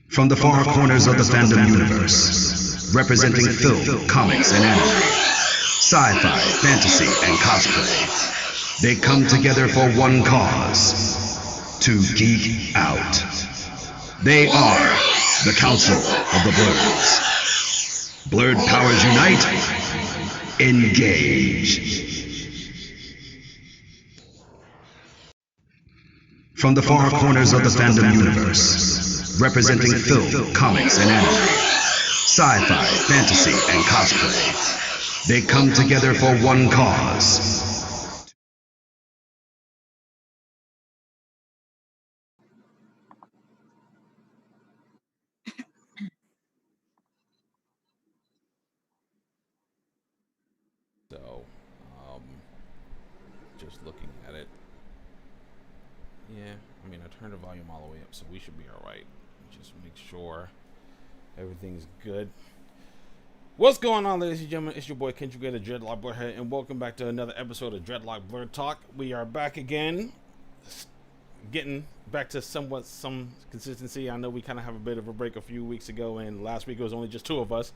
From the far corners of the fandom universe, representing film, comics, and anime, sci-fi, fantasy, and cosplay, they come together for one cause: to geek out. They are the Council of the Blurs. Blurred powers unite. Engage. From the far corners of the fandom universe, representing film, comics, and anime, sci-fi, fantasy, and cosplay, they come together for one cause. So, just looking at it. Yeah, I mean, I turned the volume all the way up, so we should be alright. Just make sure everything's good. What's going on, ladies and gentlemen? It's your boy Kendrick Grey, the Dreadlock Blurhead, and welcome back to another episode of Dreadlock Blur Talk. We are back again, getting back to some consistency. I know we kind of have a bit of a break a few weeks ago, and last week it was only just two of us,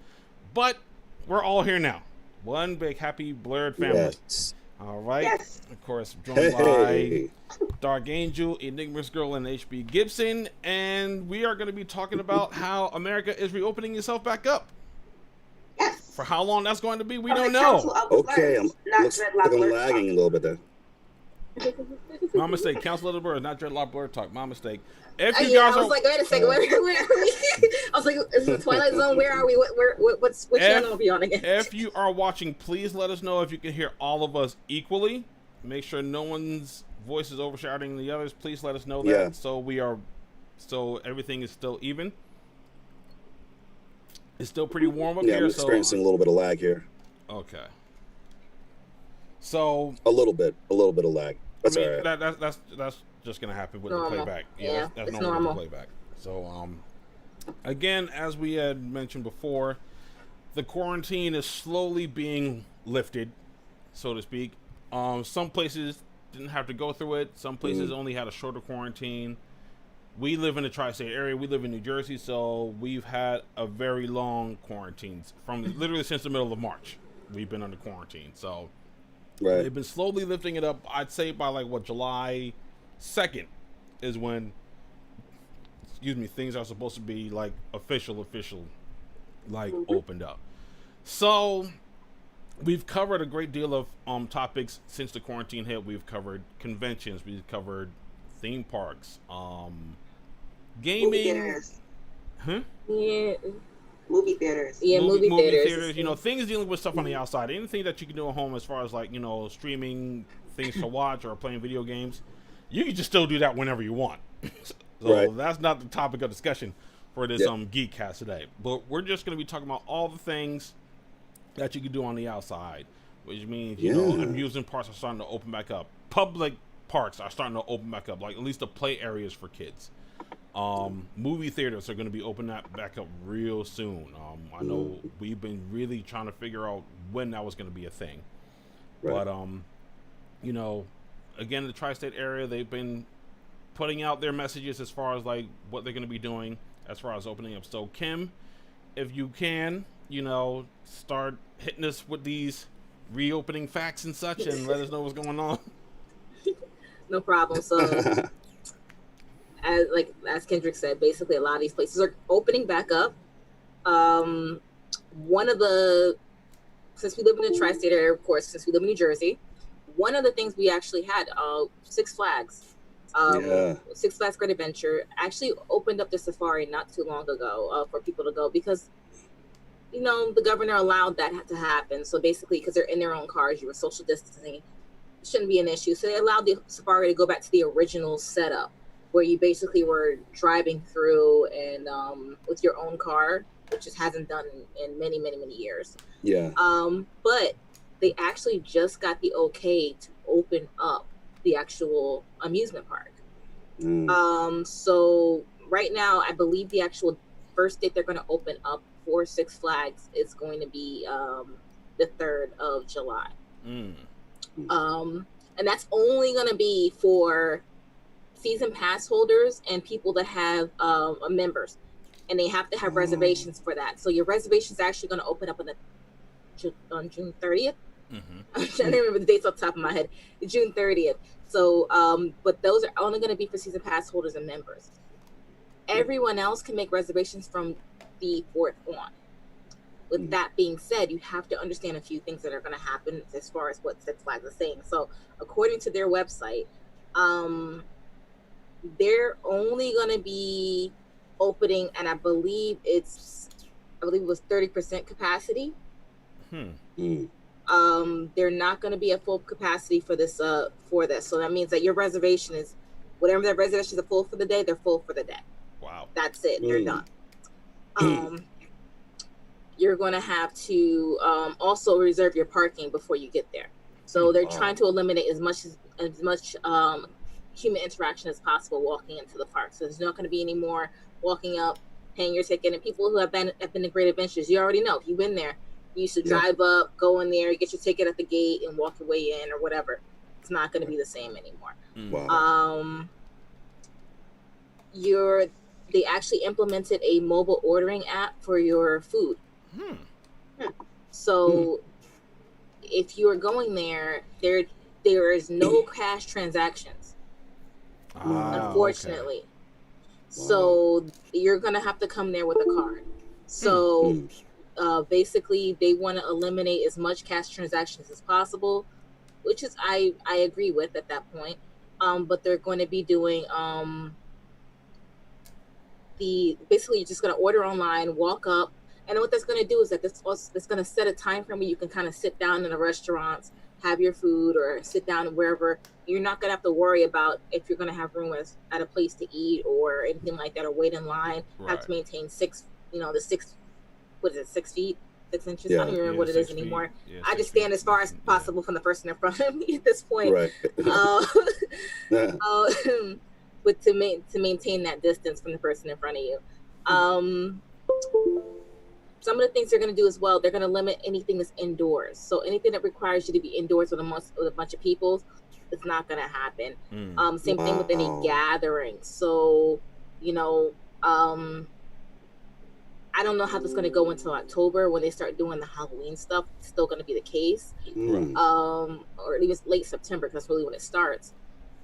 but we're all here now. One big happy blurred family. Yes. All right. Yes. Of course, joined by Dark Angel, Enigma's Girl, and HB Gibson, and we are going to be talking about how America is reopening itself back up. Yes. For how long that's going to be, we don't know. Okay, I'm lagging a little bit there. My mistake. Council of the Blurs, not Dreadlock Blur Talk. My mistake. If you I guys was like, wait a second, where are we? I was like, is it the Twilight Zone? Where are we? Which channel are we on again? If you are watching, please let us know if you can hear all of us equally. Make sure no one's voice is overshadowing the others. Please let us know that. Yeah. So everything is still even. It's still pretty warm up here. I'm experiencing a little bit of lag here. Okay. So a little bit of lag. That's all right. That's just gonna happen with normal. the playback. Yeah, that's it's normal with the playback. So again, as we had mentioned before, the quarantine is slowly being lifted, so to speak. Some places didn't have to go through it. Some places only had a shorter quarantine. We live in the tri-state area. We live in New Jersey, so we've had a very long quarantine from literally since the middle of March. We've been under quarantine, so right. They've been slowly lifting it up. I'd say by July 2nd is when, things are supposed to be like official, opened up. So we've covered a great deal of topics since the quarantine hit. We've covered conventions. We've covered theme parks, gaming. Movie theaters. Huh? Yeah. Movie theaters. Yeah, movie theaters. Things dealing with stuff on the outside. Anything that you can do at home as far as streaming things to watch or playing video games, you can just still do that whenever you want. So right. That's not the topic of discussion for this Geek Cast today. But we're just going to be talking about all the things that you can do on the outside, which means amusement parks are starting to open back up. Public parks are starting to open back up, like at least the play areas for kids. Movie theaters are going to be opening that back up real soon. I know we've been really trying to figure out when that was going to be a thing. Right. But again, the tri-state area, they've been putting out their messages as far as like what they're going to be doing as far as opening up. So Kim, if you can, start hitting us with these reopening facts and such, and let us know what's going on. No problem. So, as Kendrick said, basically a lot of these places are opening back up. Since we live in the tri-state area, of course, since we live in New Jersey, one of the things we actually had, Six Flags. Six Flags Great Adventure actually opened up the safari not too long ago for people to go because, the governor allowed that to happen. So basically, because they're in their own cars, you were social distancing, it shouldn't be an issue. So they allowed the safari to go back to the original setup, where you basically were driving through and with your own car, which just hasn't done in many, many, many years. Yeah. But they actually just got the okay to open up the actual amusement park. So right now, I believe the actual first date they're going to open up for Six Flags is going to be the 3rd of July. And that's only going to be for season pass holders and people that have members. and they have to have reservations for that. So your reservation's actually going to open up on June 30th. I'm trying to remember the dates off the top of my head. June 30th. So, but those are only going to be for season pass holders and members. Everyone else can make reservations from the 4th on. With that being said, you have to understand a few things that are going to happen as far as what Six Flags is saying. So, according to their website, they're only going to be opening, and I believe it was 30% capacity. They're not going to be at full capacity for this. So that means that your reservation is, whatever that reservation is full for the day, they're full for the day. Wow. That's it. They're done. You're going to have to also reserve your parking before you get there. So they're trying to eliminate as much human interaction as possible walking into the park. So there's not going to be any more walking up, paying your ticket. And people who have been to Great Adventures, you already know, if you've been there, you used to drive up, go in there, get your ticket at the gate, and walk your way in or whatever. It's not going to be the same anymore. Wow. They actually implemented a mobile ordering app for your food. So if you are going there is no cash transactions, unfortunately. Okay. So you're going to have to come there with a card. So basically they want to eliminate as much cash transactions as possible, which is I agree with at that point. But they're going to be doing basically you're just going to order online, walk up, and what that's going to do is that it's going to set a time frame where you can kind of sit down in the restaurants, have your food, or sit down wherever. You're not going to have to worry about if you're going to have room at a place to eat or anything like that, or wait in line. Right. Have to maintain 6 feet, 6 inches. I don't remember what it is anymore. I just stand as far as possible from the person in front of me at this point. Right. But to maintain that distance from the person in front of you. Some of the things they're going to do as well, they're going to limit anything that's indoors. So anything that requires you to be indoors with a bunch of people, it's not going to happen. Same thing with any gatherings. So, I don't know how this is going to go until October when they start doing the Halloween stuff. It's still going to be the case. Or at least late September, because that's really when it starts.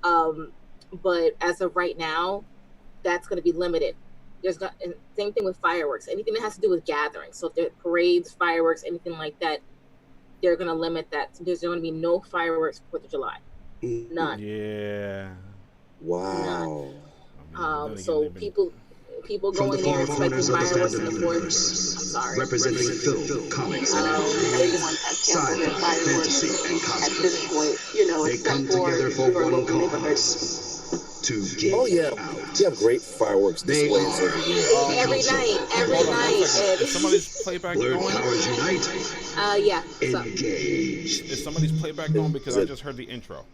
But as of right now, that's going to be limited. There's not, and same thing with fireworks. Anything that has to do with gatherings. So if there are parades, fireworks, anything like that, they're going to limit that. So there's going to be no fireworks 4th of July. None. Yeah. Wow. None. So people going there expecting fireworks in the 4th. I'm sorry. Representing film, comics, and sci-fi, fantasy, and cosplay. At this point, they come together for one cause. To get out. You have great fireworks displays every year. Every night. Is somebody's playback Blurred going? Powers Unite. Yeah. Engage. Is somebody's playback going? Because I just heard the intro.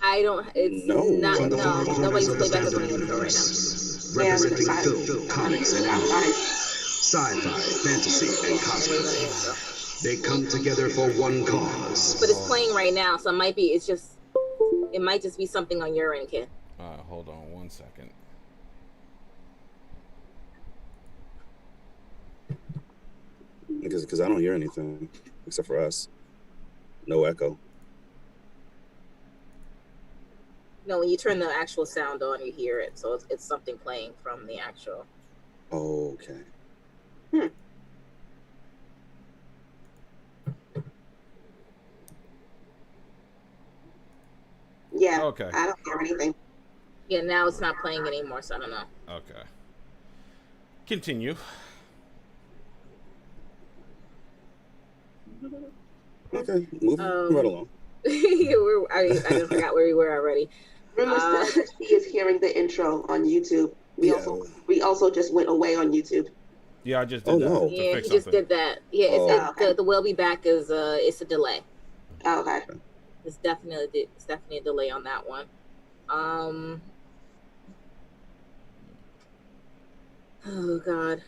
I don't. It's not. No, nobody's playback is on the intro right now. Representing film, comics, and anime, sci-fi, fantasy, and cosplay. They come together for one cause. But it's playing right now, so it might just be something on your end, kid. Hold on 1 second. Because I don't hear anything except for us. No echo. No, when you turn the actual sound on, you hear it. So it's something playing from the actual. Oh, okay. Yeah. Okay. I don't hear anything. Yeah, now it's not playing anymore, so I don't know. Okay. Continue. Okay, moving right along. I forgot where we were already. Rumor says that she is hearing the intro on YouTube. We also just went away on YouTube. Yeah, I just did that. No. Yeah, he just did that. Yeah, the "will be back" is it's a delay. Oh, okay. It's definitely a delay on that one. Oh God.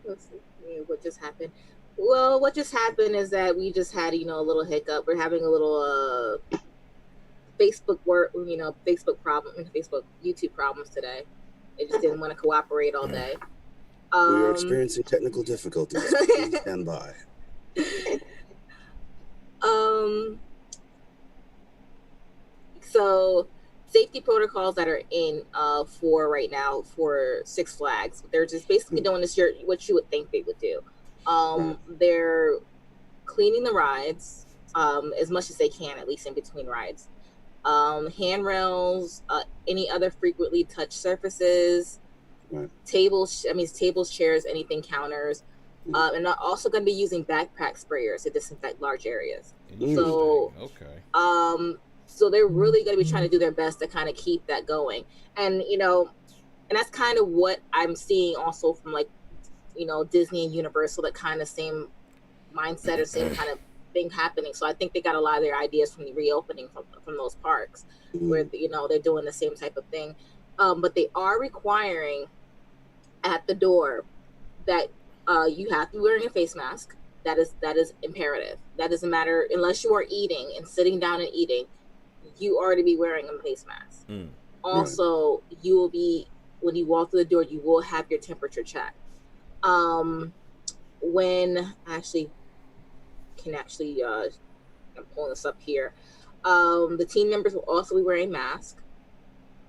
Let's see what just happened. Well, what just happened is that we just had a little hiccup. We're having a little Facebook YouTube problems today. They just didn't want to cooperate all day. We are experiencing technical difficulties. Please stand by. So safety protocols that are in for right now for Six Flags, they're just basically doing this what you would think they would do. They're cleaning the rides as much as they can, at least in between rides. Handrails, any other frequently touched surfaces, tables, chairs, anything counters. And they're also going to be using backpack sprayers to disinfect large areas. So, so they're really going to be trying to do their best to kind of keep that going. And, and that's kind of what I'm seeing also from Disney and Universal, that kind of same mindset or same kind of thing happening. So I think they got a lot of their ideas from the reopening from those parks where, they're doing the same type of thing. But they are requiring at the door that you have to be wearing a face mask. That is imperative. That doesn't matter unless you are eating and sitting down and eating. You are to be wearing a face mask. Also, you will be, when you walk through the door, you will have your temperature checked. When I'm pulling this up here. The team members will also be wearing masks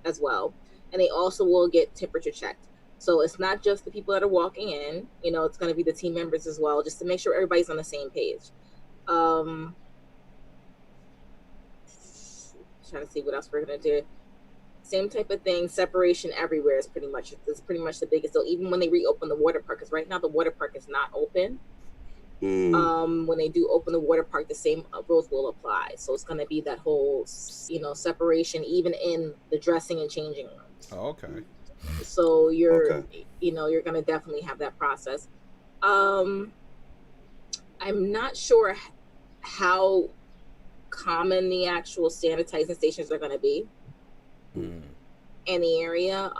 as well, and they also will get temperature checked. So it's not just the people that are walking in, it's going to be the team members as well, just to make sure everybody's on the same page. Trying to see what else we're going to do. Same type of thing. Separation everywhere is pretty much the biggest deal. Even when they reopen the water park, because right now the water park is not open. When they do open the water park, the same rules will apply. So it's going to be that whole, separation, even in the dressing and changing rooms. Oh, okay. So you're going to definitely have that process. I'm not sure how common the actual sanitizing stations are going to be in the area.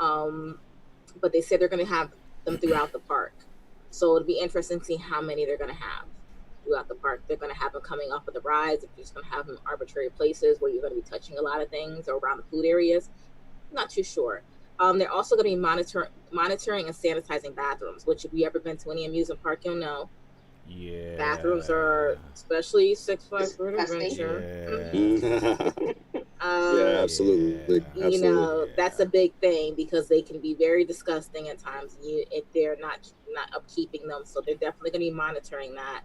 But they said they're going to have them throughout the park. So it'll be interesting to see how many they're going to have throughout the park. They're going to have them coming off of the rides. If you're just going to have them arbitrary places where you're going to be touching a lot of things or around the food areas, I'm not too sure. They're also going to be monitoring and sanitizing bathrooms, which if you ever been to any amusement park, you'll know. Yeah. Bathrooms are, especially Six Flags Great Adventure. Yeah, absolutely. That's a big thing because they can be very disgusting at times if they're not upkeeping them. So they're definitely going to be monitoring that.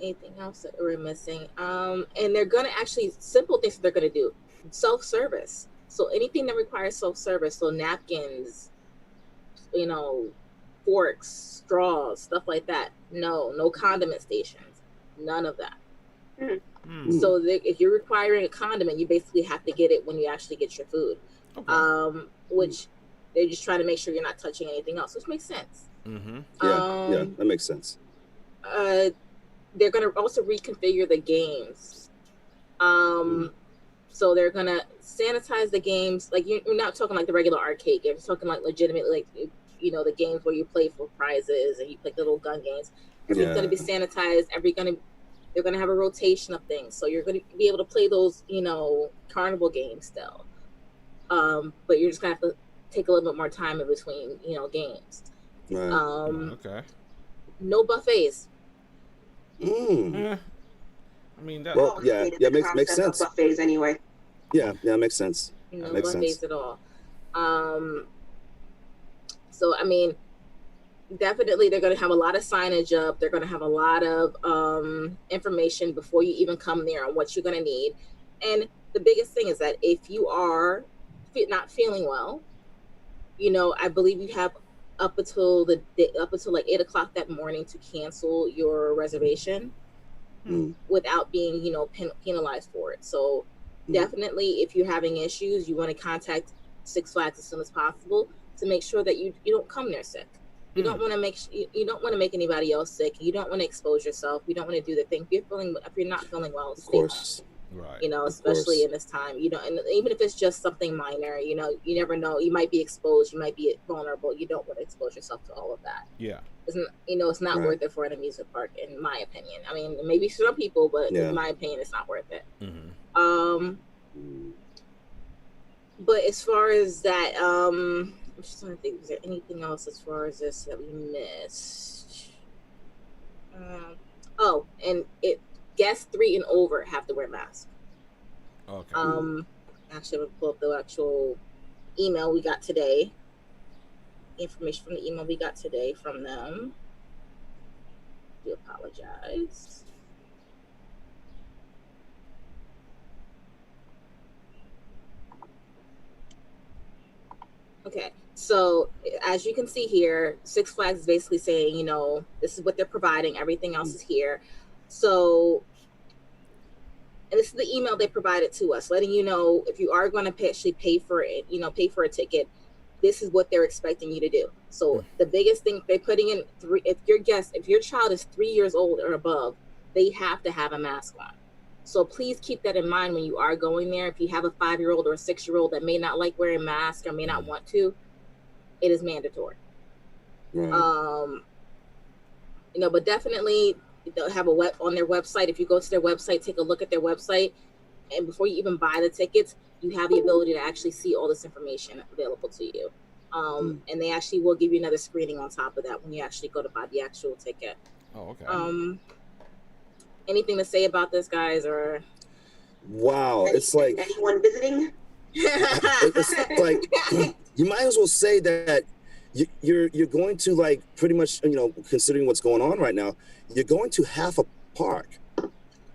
Anything else that we're missing? And they're going to actually, simple things that they're going to do. Self-service. So anything that requires self-service, so napkins, forks, straws, stuff like that. No condiment stations. None of that. So if you're requiring a condiment, you basically have to get it when you actually get your food. Okay. Which they're just trying to make sure you're not touching anything else, which makes sense. Yeah, that makes sense. They're going to also reconfigure the games. So they're going to sanitize the games. Like, you're not talking like the regular arcade games. You're talking like legitimate, like, the games where you play for prizes and you play little gun games. Everything's going to be sanitized. They're going to have a rotation of things. So you're going to be able to play those, carnival games still. But you're just going to have to take a little bit more time in between, games. Right. Okay. No buffets. I mean, that. Well, makes sense. Buffets anyway. Yeah, makes sense. No makes buffets sense at all. So I mean, definitely they're going to have a lot of signage up. They're going to have a lot of information before you even come there on what you're going to need. And the biggest thing is that if you are not feeling well, I believe you have up until like 8:00 that morning to cancel your reservation without being, penalized for it. So definitely, if you're having issues, you want to contact Six Flags as soon as possible to make sure that you don't come there sick. You don't want to make anybody else sick. You don't want to expose yourself. You don't want to do the thing. If you're not feeling well, of course. Right. Especially in this time, and even if it's just something minor, you never know. You might be exposed. You might be vulnerable. You don't want to expose yourself to all of that. Yeah. It's not worth it for an amusement park, in my opinion. I mean, maybe some people, but in my opinion, it's not worth it. But as far as that, I'm just trying to think, is there anything else as far as this that we missed? And guests 3 and over have to wear masks. Okay. Actually, I'm gonna pull up the actual email we got today. Information from the email we got today from them. I do apologize. Okay, so as you can see here, Six Flags is basically saying, this is what they're providing. Everything else is here. So, and this is the email they provided to us, letting you know if you are going to actually pay for it, pay for a ticket, this is what they're expecting you to do. So the biggest thing they're putting in, if your child is 3 years old or above, they have to have a mask on. So please keep that in mind when you are going there. If you have a 5-year-old or a 6-year-old that may not like wearing masks or may not want to, it is mandatory. Right. But definitely they'll have on their website. If you go to their website, take a look at their website, and before you even buy the tickets, you have the ability to actually see all this information available to you. And they actually will give you another screening on top of that when you actually go to buy the actual ticket. Oh, okay. Anything to say about this, guys? Or wow, it's like anyone visiting? It's like you might as well say that you're going to, like, pretty much, considering what's going on right now, you're going to half a park.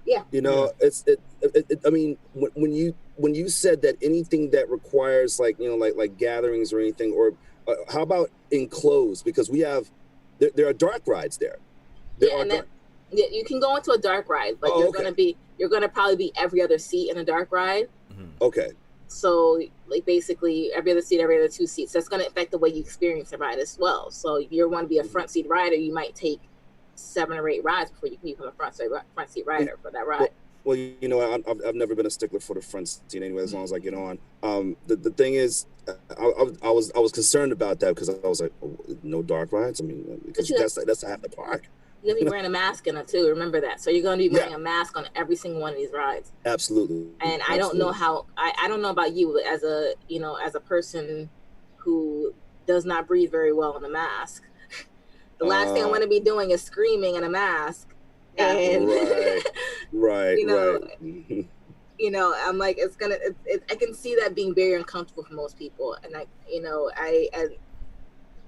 Yeah. I mean, when you said that anything that requires like gatherings or anything, or how about enclosed? Because there are dark rides there. Yeah, you can go into a dark ride, but you're gonna probably be every other seat in a dark ride. Okay. So, like, basically every other seat, every other 2 seats. That's going to affect the way you experience the ride as well. So if you want to be a front seat rider, you might take 7 or 8 rides before you can become a front seat rider for that ride. Well, I've never been a stickler for the front seat anyway, as long as I get on. The thing is, I was concerned about that because I was like, no dark rides. I mean, because that's half the park. You're going to be wearing a mask in it too. Remember that. So you're going to be wearing a mask on every single one of these rides. Absolutely. And I don't know how. I don't know about you, but as a person who does not breathe very well in a mask, the last thing I want to be doing is screaming in a mask. And right. I'm like, I can see that being very uncomfortable for most people, and I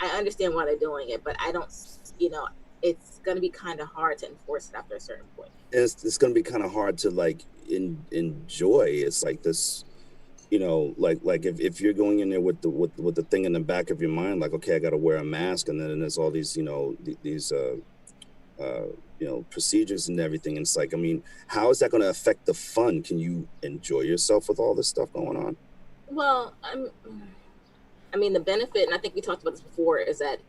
understand why they're doing it, but I don't, it's going to be kind of hard to enforce it after a certain point. It's going to be kind of hard to enjoy. It's like this, like if you're going in there with the thing in the back of your mind, like, okay, I got to wear a mask, and then there's all these procedures and everything. And it's like, I mean, how is that going to affect the fun? Can you enjoy yourself with all this stuff going on? Well, I mean, the benefit, and I think we talked about this before, is that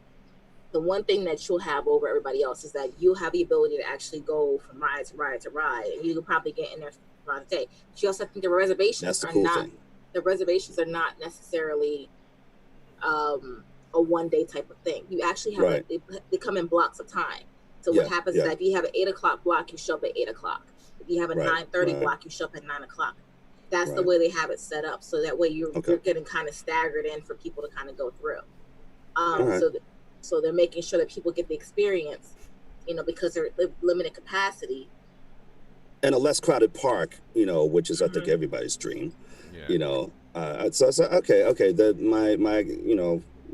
the one thing that you'll have over everybody else is that you'll have the ability to actually go from ride to ride to ride, and you'll probably get in there throughout the day. But you also think the reservations the reservations are not necessarily a one-day type of thing. You actually have they come in blocks of time. So what happens is that if you have an 8 o'clock block, you show up at 8 o'clock. If you have a 9:30 block, you show up at 9 o'clock. That's the way they have it set up. So that way you're getting kind of staggered in for people to kind of go through. So they're making sure that people get the experience, because they're limited capacity. And a less crowded park, which is I think everybody's dream. Yeah. So okay.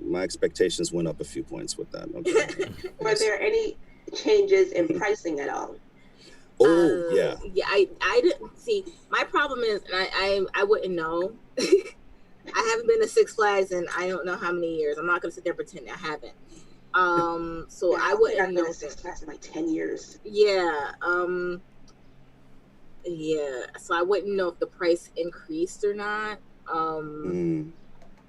My expectations went up a few points with that. Okay. Were there any changes in pricing at all? Yeah. I didn't see. My problem is, and I wouldn't know. I haven't been to Six Flags in I don't know how many years. I'm not gonna sit there and pretend I haven't. So I wouldn't know. Six Flags in like 10 years. Yeah. Yeah. So I wouldn't know if the price increased or not.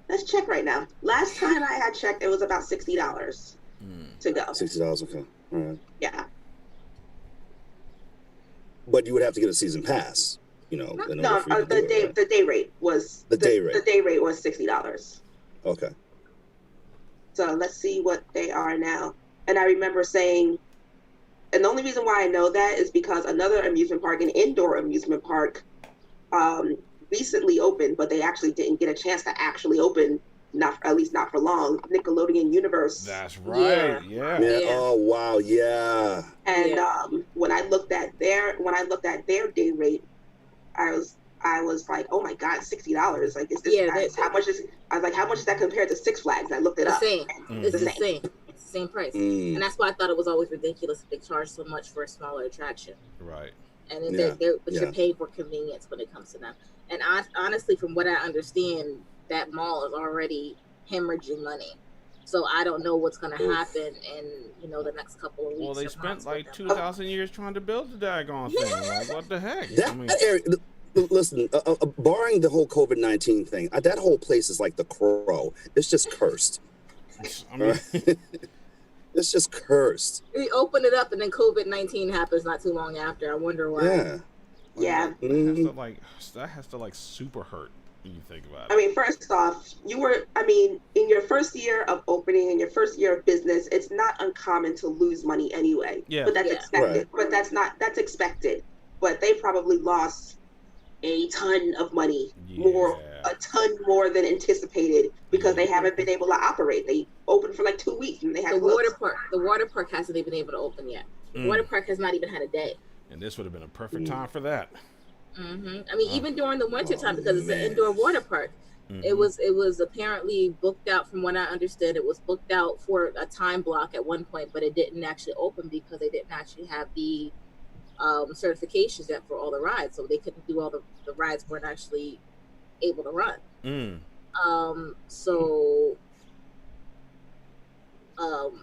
Let's check right now. Last time I had checked, it was about $60 to go. $60, okay. All right. Yeah. But you would have to get a season pass, the day rate was the day rate was $60. Okay. So let's see what they are now. And I remember saying, and the only reason why I know that is because another amusement park, an indoor amusement park, recently opened, but they actually didn't get a chance to actually open. At least not for long. Nickelodeon Universe. That's right. Yeah. Oh wow. Yeah. And when I looked at their day rate, I was like, oh my God, $60. Like, is this how much is? I was like, how much is that compared to Six Flags? I looked it up. Same. It's the same. It's the same price. And that's why I thought it was always ridiculous that they charge so much for a smaller attraction. Right. And then you're paying for convenience when it comes to them. And honestly, from what I understand, that mall is already hemorrhaging money. So I don't know what's going to happen in the next couple of weeks. Well, they spent like 2,000 years trying to build the daggone thing. Like, what the heck? Listen, barring the whole COVID-19 thing, that whole place is like the Crow. It's just cursed. I mean, it's just cursed. We open it up and then COVID-19 happens not too long after. I wonder why. Yeah. That has to super hurt. When you think about it. I mean, first off, in your first year of opening, in your first year of business, it's not uncommon to lose money anyway. Yeah. But that's expected. Right. But that's expected. But they probably lost a ton of money, a ton more than anticipated because they haven't been able to operate. They opened for like 2 weeks and they had the water park hasn't even been able to open yet. The water park has not even had a day. And this would have been a perfect time for that. Mm-hmm. I mean, even during the winter time, because it's an indoor water park, it was apparently booked out. From what I understood, it was booked out for a time block at one point, but it didn't actually open because they didn't actually have the certifications yet for all the rides, so they couldn't do all the rides weren't actually able to run.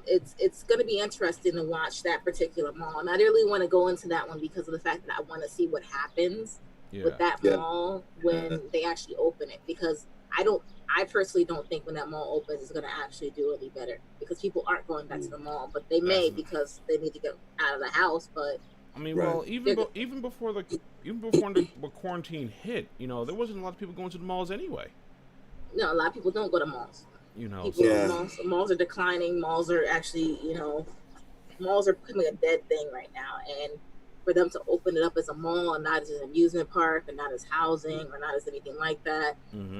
It's going to be interesting to watch that particular mall, and I really want to go into that one because of the fact that I want to see what happens with that mall when they actually open it, because I personally don't think when that mall opens it's going to actually do any better, because people aren't going back to the mall, but they may because they need to get out of the house. But I mean, well, even before the quarantine hit, there wasn't a lot of people going to the malls anyway. No, a lot of people don't go to malls. Malls are declining. Malls are actually, malls are becoming a dead thing right now. And for them to open it up as a mall and not as an amusement park and not as housing or not as anything like that,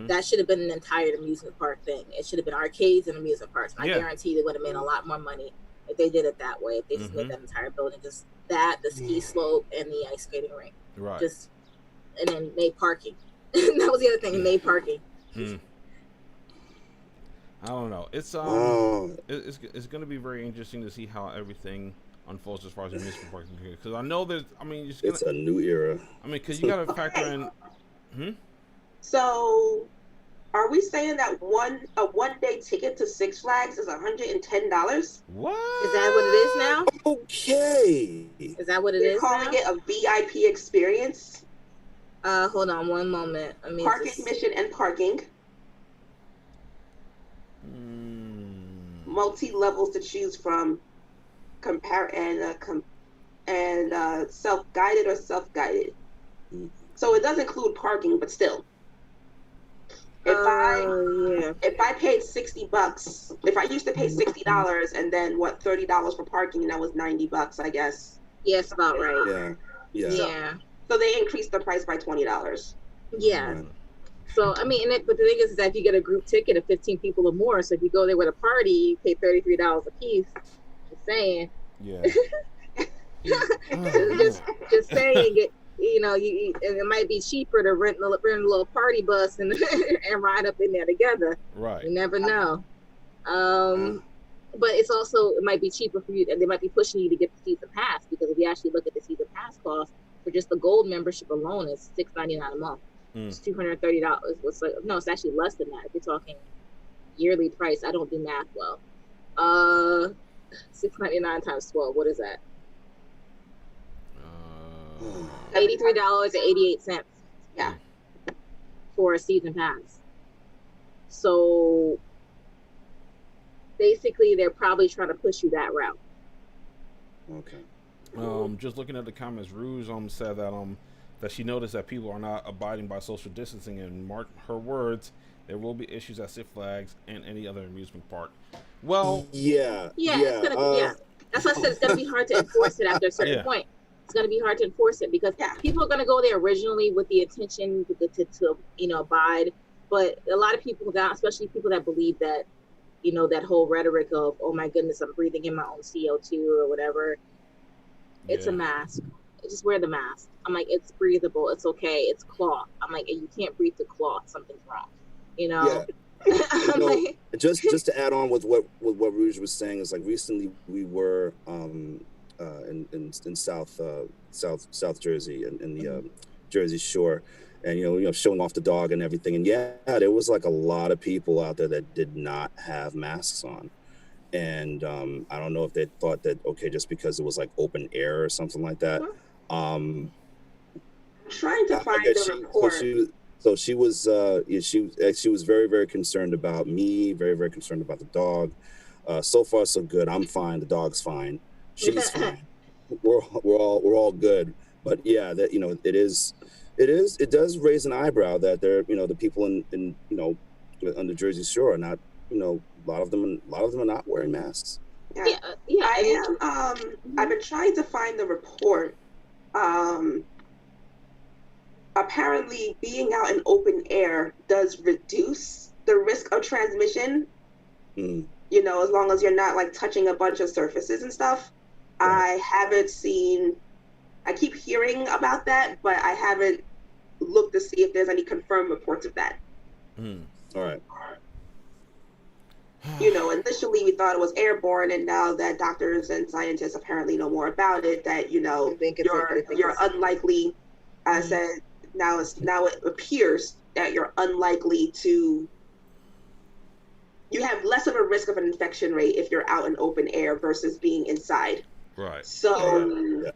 that should have been an entire amusement park thing. It should have been arcades and amusement parks. And I guarantee they would have made a lot more money if they did it that way. If they just made that entire building, just that, the ski slope and the ice skating rink. Right. And then made parking. That was the other thing, made parking. I don't know. It's going to be very interesting to see how everything unfolds as far as amusement parks, because I know there's. I mean, it's a new era. I mean, because you got to factor in. So, are we saying that a one-day ticket to Six Flags is $110? What? Is that what it is now? Okay. Is that what it is now? Calling it a VIP experience. Hold on one moment. Park admission and parking. Multi-levels to choose from, self-guided or self-guided. So it does include parking, but still. If I paid $60, if I used to pay $60 and then $30 for parking, and that was $90, I guess. Yes, about right. Yeah. So they increased the price by $20. Yeah. So, I mean, but the thing is that if you get a group ticket of 15 people or more, so if you go there with a party, you pay $33 a piece. Just saying. Yeah. just saying, it might be cheaper to rent a little party bus and and ride up in there together. Right. You never know. But it might be cheaper for you, and they might be pushing you to get the season pass, because if you actually look at the season pass cost for just the gold membership alone, it's $6.99 a month. It's $230. It's actually less than that if you're talking yearly price. I don't do math well. $6.99 times 12. What is that? $83.88. Yeah, for a season pass. So basically, they're probably trying to push you that route. Okay. Just looking at the comments, Ruse said that she noticed that people are not abiding by social distancing, and mark her words, there will be issues at Six Flags and any other amusement park. Well, That's why I said it's gonna be hard to enforce it after a certain point. it's going to be hard to enforce it because people are going to go there originally with the intention to abide. But a lot of people, especially people that believe that, that whole rhetoric of, oh my goodness, I'm breathing in my own CO2 or whatever. It's a mask. Just wear the mask. I'm like, it's breathable. It's okay. It's cloth. I'm like, you can't breathe through cloth. Something's wrong. Yeah. Like, just to add on with what Rouge was saying is like recently we were in South Jersey in the Jersey Shore, and showing off the dog and everything, and there was like a lot of people out there that did not have masks on, and I don't know if they thought that just because it was like open air or something like that. I'm trying to find the report. So she was very, very concerned about me, very, very concerned about the dog. So far, so good. I'm fine. The dog's fine. She's fine. We're all good. But yeah, that it does raise an eyebrow that there, the people in on the Jersey Shore are not, a lot of them are not wearing masks. Yeah. I am. I've been trying to find the report. Apparently being out in open air does reduce the risk of transmission, as long as you're not like touching a bunch of surfaces and stuff. Right. I keep hearing about that, but I haven't looked to see if there's any confirmed reports of that. All right. Initially we thought it was airborne, and now that doctors and scientists apparently know more about it, that, you're unlikely, I said, now it appears that you're unlikely to, you have less of a risk of an infection rate if you're out in open air versus being inside. Right. So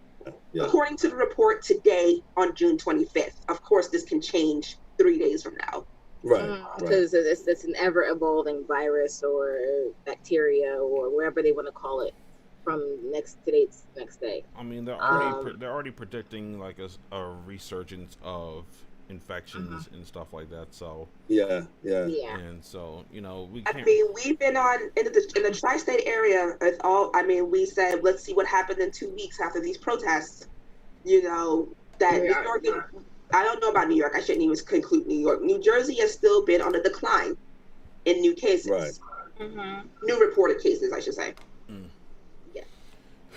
according to the report today on June 25th, of course this can change 3 days from now. Right. Because it's an ever evolving virus or bacteria or whatever they want to call it from today's next day. I mean, they're already predicting like a resurgence of infections and stuff like that. So yeah. And so we can't. I mean, we've been in the tri-state area. We said let's see what happened in 2 weeks after these protests. New York. I don't know about New York. I shouldn't even conclude New York. New Jersey has still been on a decline in new cases. Right. New reported cases, I should say. Yeah.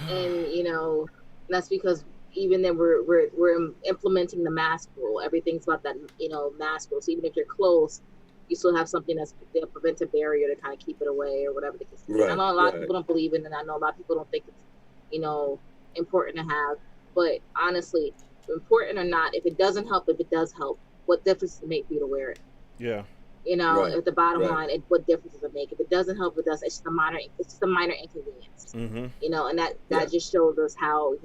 And that's because even then we're implementing the mask rule. Everything's about that mask rule. So even if you're close, you still have something that's a preventive barrier to kind of keep it away or whatever the case is. Right. I know a lot of people don't believe in it, and I know a lot of people don't think it's important to have. But honestly, important or not, if it doesn't help, if it does help, what difference does it make for you to wear it? Yeah. At the bottom line, what difference does it make? If it doesn't help, it does. It's just a minor inconvenience. And that just shows us how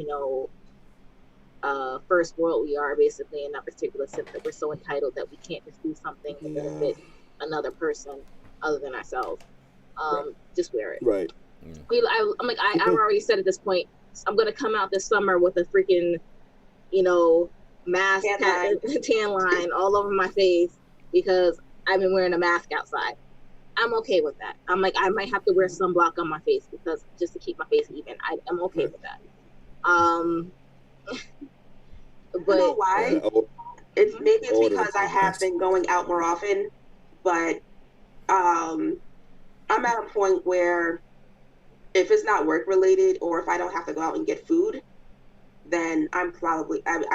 first world we are basically in that particular sense, that we're so entitled that we can't just do something to benefit another person other than ourselves. Just wear it. Right. I've already said at this point, I'm gonna come out this summer with a freaking mask, tan line all over my face because I've been wearing a mask outside. I'm okay with that. I'm like, I might have to wear sunblock on my face because just to keep my face even. I'm okay with that. But you know why? It's because I have been going out more often, but I'm at a point where if it's not work related or if I don't have to go out and get food, then I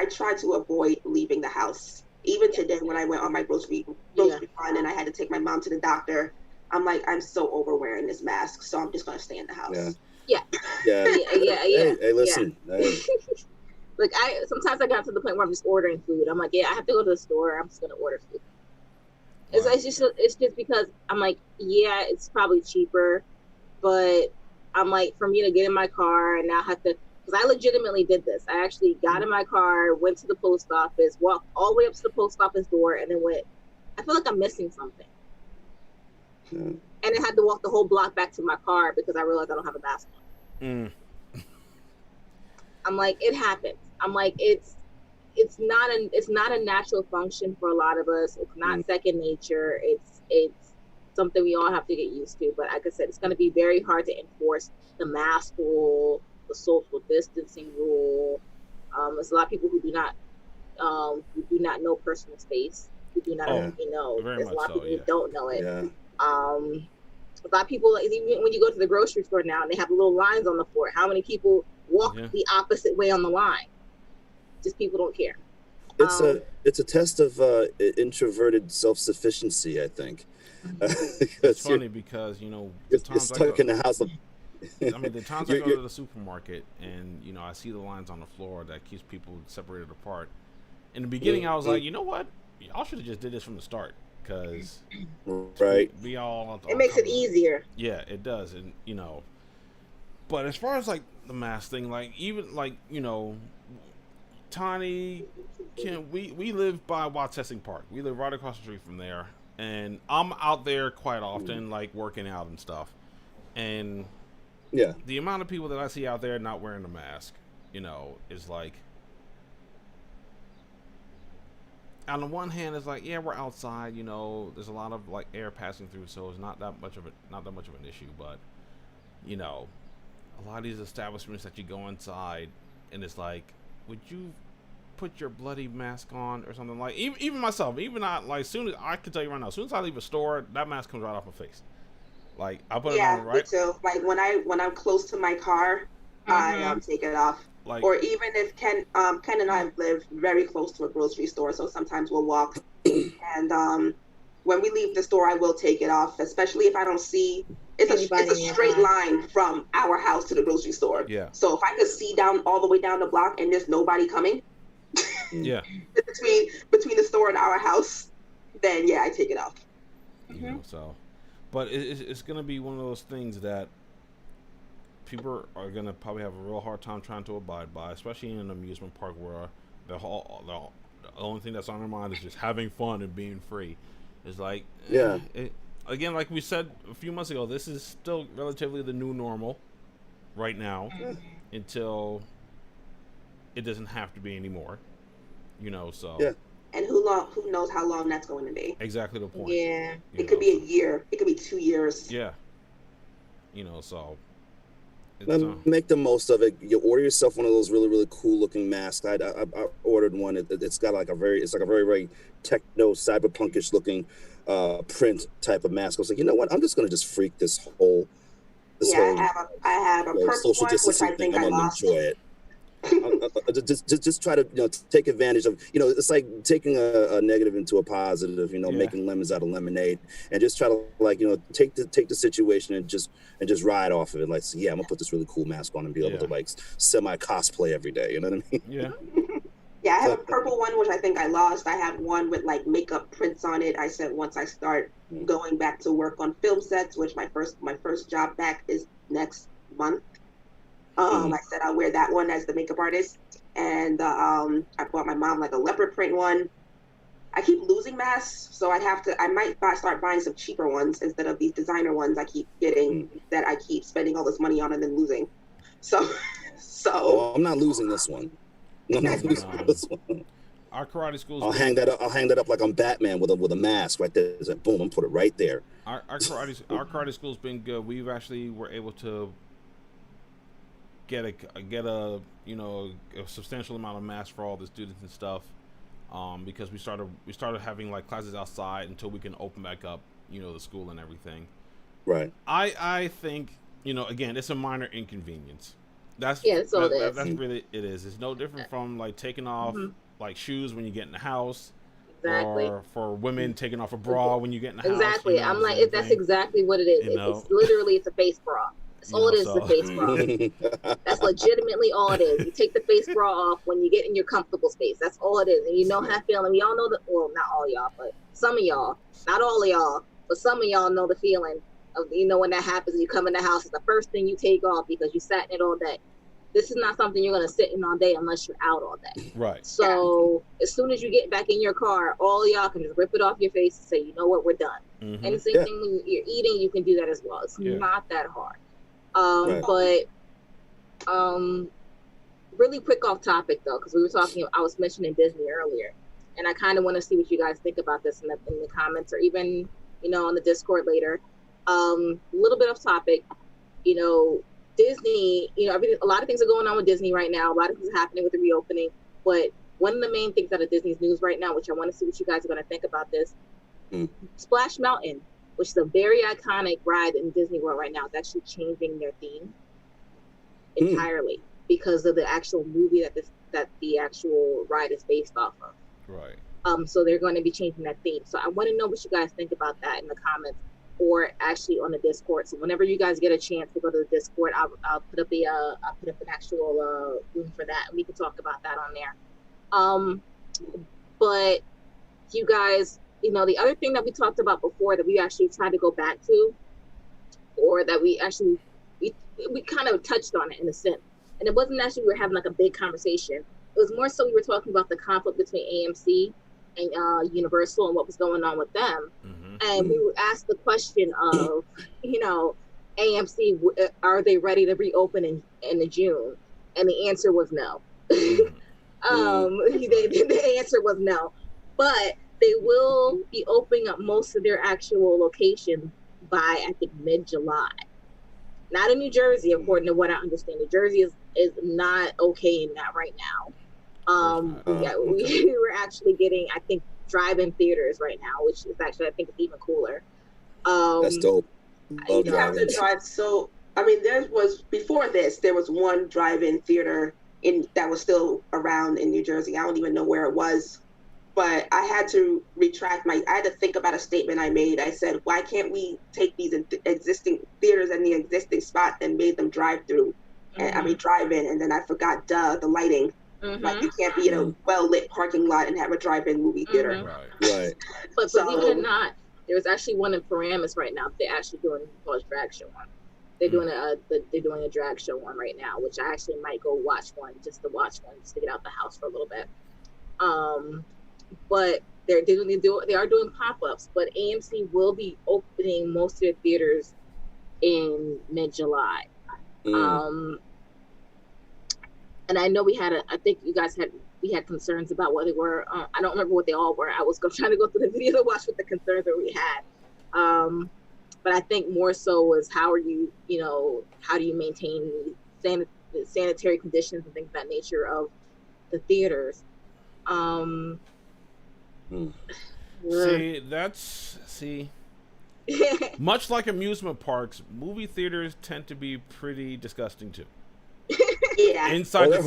try to avoid leaving the house. Even today when I went on my grocery run and I had to take my mom to the doctor, I'm like, I'm so over wearing this mask, so I'm just gonna stay in the house. Yeah. Hey, listen. Hey. Like sometimes I got to the point where I'm just ordering food. I'm like, I have to go to the store. I'm just gonna order food. Wow. It's just because I'm like, it's probably cheaper, but I'm like, for me to get in my car and now have to. Because I legitimately did this. I actually got in my car, went to the post office, walked all the way up to the post office door, and then I feel like I'm missing something. And I had to walk the whole block back to my car because I realized I don't have a mask on. I'm like, it happens. I'm like, it's not a natural function for a lot of us. It's not second nature. It's something we all have to get used to. But like I said, it's going to be very hard to enforce the mask rule, the social distancing rule, There's a lot of people who do not know personal space, who do not, there's a lot of people who don't know it. Yeah. A lot of people, even when you go to the grocery store now and they have little lines on the floor, how many people walk the opposite way on the line? Just people don't care. It's a test of introverted self-sufficiency, I think. It's funny because you're stuck in the house. I mean, the times I go to the supermarket and I see the lines on the floor that keeps people separated apart. In the beginning, I was like, you know what? Y'all should have just did this from the start, because we all. It makes it easier. Yeah, it does, and But as far as like the mask thing, like even like Tani, we live by Watesing Park. We live right across the street from there, and I'm out there quite often, like working out and stuff. And the amount of people that I see out there not wearing a mask, is like. On the one hand, it's like, yeah, we're outside. There's a lot of like air passing through, so it's not that much of an issue. But a lot of these establishments that you go inside, and it's like, would you put your bloody mask on or something? Like even myself, even not like soon as I can tell you right now, as soon as I leave a store, that mask comes right off my face. Like I put it on right. Yeah, me too. Like when I'm close to my car, I take it off. Like, or even if Ken and I live very close to a grocery store, so sometimes we'll walk. And when we leave the store, I will take it off, especially if I don't see. It's a straight line from our house to the grocery store. Yeah. So if I could see all the way down the block and there's nobody coming. Yeah. between the store and our house, then I take it off. But it's gonna be one of those things that people are going to probably have a real hard time trying to abide by, especially in an amusement park where the only thing that's on their mind is just having fun and being free. It's like, again, like we said a few months ago, this is still relatively the new normal right now until it doesn't have to be anymore, so. Yeah. And who knows how long that's going to be. Exactly the point. Yeah. It could be a year. It could be 2 years. Yeah. So. Make the most of it. You order yourself one of those really, really cool looking masks. I ordered one. It's got like a very techno cyberpunkish looking print type of mask. I was like, you know what? I'm just gonna just freak this whole. I have a purple one, which I think I lost. Enjoy it. just try to take advantage of it's like taking a negative into a positive, making lemons out of lemonade, and just try to take the situation and just ride off of it. Like, so, I'm gonna put this really cool mask on and be able to like semi cosplay every day. You know what I mean? Yeah, I have a purple one, which I think I lost. I have one with like makeup prints on it. I said once I start going back to work on film sets, which my first job back is next month. I said I'll wear that one as the makeup artist, and I bought my mom like a leopard print one. I keep losing masks, so I might start buying some cheaper ones instead of these designer ones I keep getting that I keep spending all this money on and then losing. So. I'm not losing this one. I'm not losing this one. Our karate school. I'll hang that up like I'm Batman with a mask right there. It's like, boom, I'm put it right there. Our karate school's been good. We've actually were able to get a substantial amount of masks for all the students and stuff, because we started having like classes outside until we can open back up the school and everything. Right. I think again, it's a minor inconvenience. That's all it is. That's really it is. It's no different from like taking off like shoes when you get in the house. Exactly. Or for women taking off a bra when you get in the house. Exactly. I'm like, that's exactly what it is. It's literally a face bra. That's all it is, the face bra. That's legitimately all it is. You take the face bra off when you get in your comfortable space. That's all it is. And that feeling. We all know that, well, not all y'all, but some of y'all, not all of y'all, but some of y'all know the feeling of, when that happens and you come in the house, it's the first thing you take off because you sat in it all day. This is not something you're going to sit in all day unless you're out all day. Right. So as soon as you get back in your car, all of y'all can just rip it off your face and say, you know what, we're done. And the same thing when you're eating, you can do that as well. It's not that hard. But really quick off topic though, because I was mentioning Disney earlier, and I kind of want to see what you guys think about this in the comments or even on the Discord later. A little bit off topic. Disney, a lot of things are going on with Disney right now. A lot of things are happening with the reopening. But one of the main things out of Disney's news right now, which I want to see what you guys are going to think about this, Splash Mountain, which is a very iconic ride in Disney World right now, is actually changing their theme entirely because of the actual movie that the actual ride is based off of. Right. So they're going to be changing that theme. So I want to know what you guys think about that in the comments, or actually on the Discord. So whenever you guys get a chance to go to the Discord, I'll put up an actual room for that, and we can talk about that on there. But you guys, the other thing that we talked about before that we actually tried to go back to, or that we actually we kind of touched on it in a sense, and it wasn't actually we were having like a big conversation. It was more so we were talking about the conflict between AMC and Universal and what was going on with them. And we were asked the question of, AMC, are they ready to reopen in the June? And the answer was no. The answer was no. But they will be opening up most of their actual locations by, I think, mid-July. Not in New Jersey, according to what I understand. New Jersey is not okay in that right now. We were actually getting, I think, drive-in theaters right now, which is actually, I think, it's even cooler. That's dope. You have to drive. So, before this, there was one drive-in theater that was still around in New Jersey. I don't even know where it was, but I had to retract I had to think about a statement I made. I said, why can't we take these existing theaters and the existing spot and made them drive-through? Drive-in, and then I forgot, the lighting. Like, you can't be in a well-lit parking lot and have a drive-in movie theater. Right. But believe it or not, there's actually one in Paramus right now. They're actually doing a drag show one. They're doing a drag show one right now, which I actually might go watch one just to get out the house for a little bit. But they are doing pop-ups. But AMC will be opening most of their theaters in mid-July. And I know we had we had concerns about what they were. I don't remember what they all were. I was trying to go through the video to watch what the concerns that we had. But I think more so was how do you maintain the sanitary conditions and things of that nature of the theaters. Much like amusement parks, movie theaters tend to be pretty disgusting too. Yeah. Inside the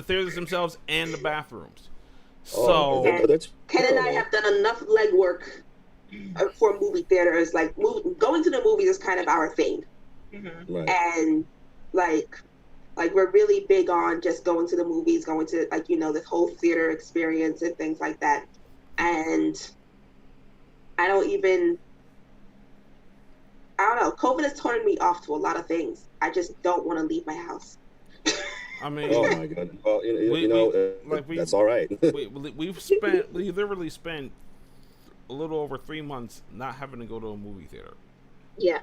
theaters themselves and the bathrooms. So Ken and I have done enough legwork for movie theaters. Like going to the movies is kind of our thing, right. And like we're really big on just going to the movies, going to this whole theater experience and things like that. And I don't know. COVID has turned me off to a lot to I just don't want to leave my house. I mean, oh my God! Well, that's all right. we literally spent a little over 3 months not having to go to a movie theater. Yeah,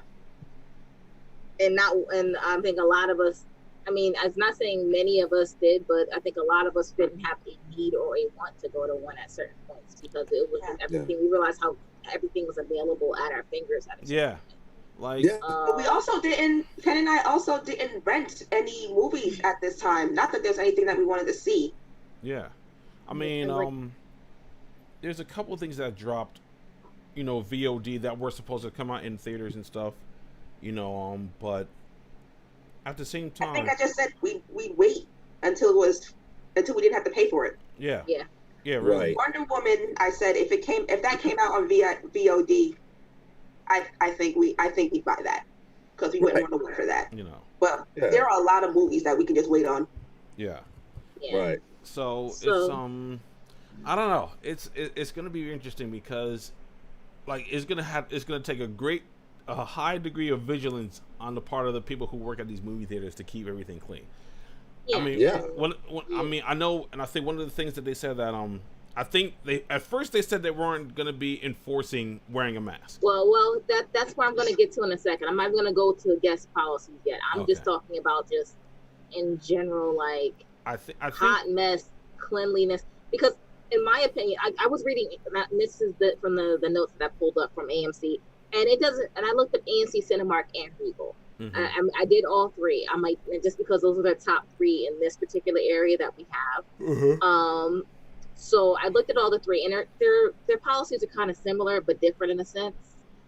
and I think a lot of us. I mean, I'm not saying many of us did, but I think a lot of us didn't have a need or a want to go to one at certain points because it was everything. Yeah. We realized how everything was available at our fingers. But we also Ken and I also didn't rent any movies at this time. Not that there's anything that we wanted to see. Yeah. I mean, there's a couple of things that dropped, VOD that were supposed to come out in theaters and stuff, but at the same time. I think I just said we wait until we didn't have to pay for it. Yeah. Yeah. Yeah, really. Right. Wonder Woman, I said if that came out on VOD, I think we'd buy that because we wouldn't want to wait for that. But there are a lot of movies that we can just wait on. Yeah. Right. So it's I don't know. It's going to be interesting because it's going to take a high degree of vigilance on the part of the people who work at these movie theaters to keep everything clean. Yeah. I mean, I know, and I think one of the things that they said that I think at first they said they weren't going to be enforcing wearing a mask. Well, that's where I'm going to get to in a second. I'm not going to go to guest policies yet. I'm just talking about just in general, I think hot mess, cleanliness. Because in my opinion, I was reading. This is from the notes that I pulled up from AMC, and it doesn't. And I looked at AMC, Cinemark, and Regal, I did all three. I might, just because those are the top three in this particular area that we have. So I looked at all the three, and their policies are kind of similar but different in a sense.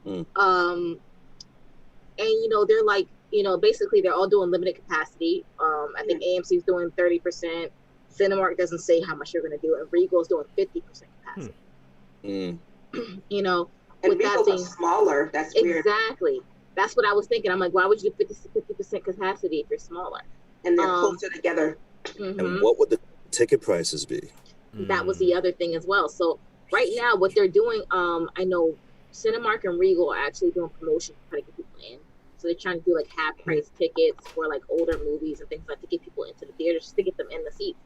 And they're like, basically they're all doing limited capacity. I think AMC's doing 30%. Cinemark doesn't say how much you're going to do, and Regal's doing 50% capacity. And with Regal's that being smaller. That's weird. Exactly. That's what I was thinking. I'm like, why would you do 50% capacity if you're smaller? And they're closer together. And what would the ticket prices be? That was the other thing as well. So right now, what they're doing, I know Cinemark and Regal are actually doing promotion to try to get people in. So they're trying to do like half price tickets for like older movies and things like that to get people into the theaters, just to get them in the seats.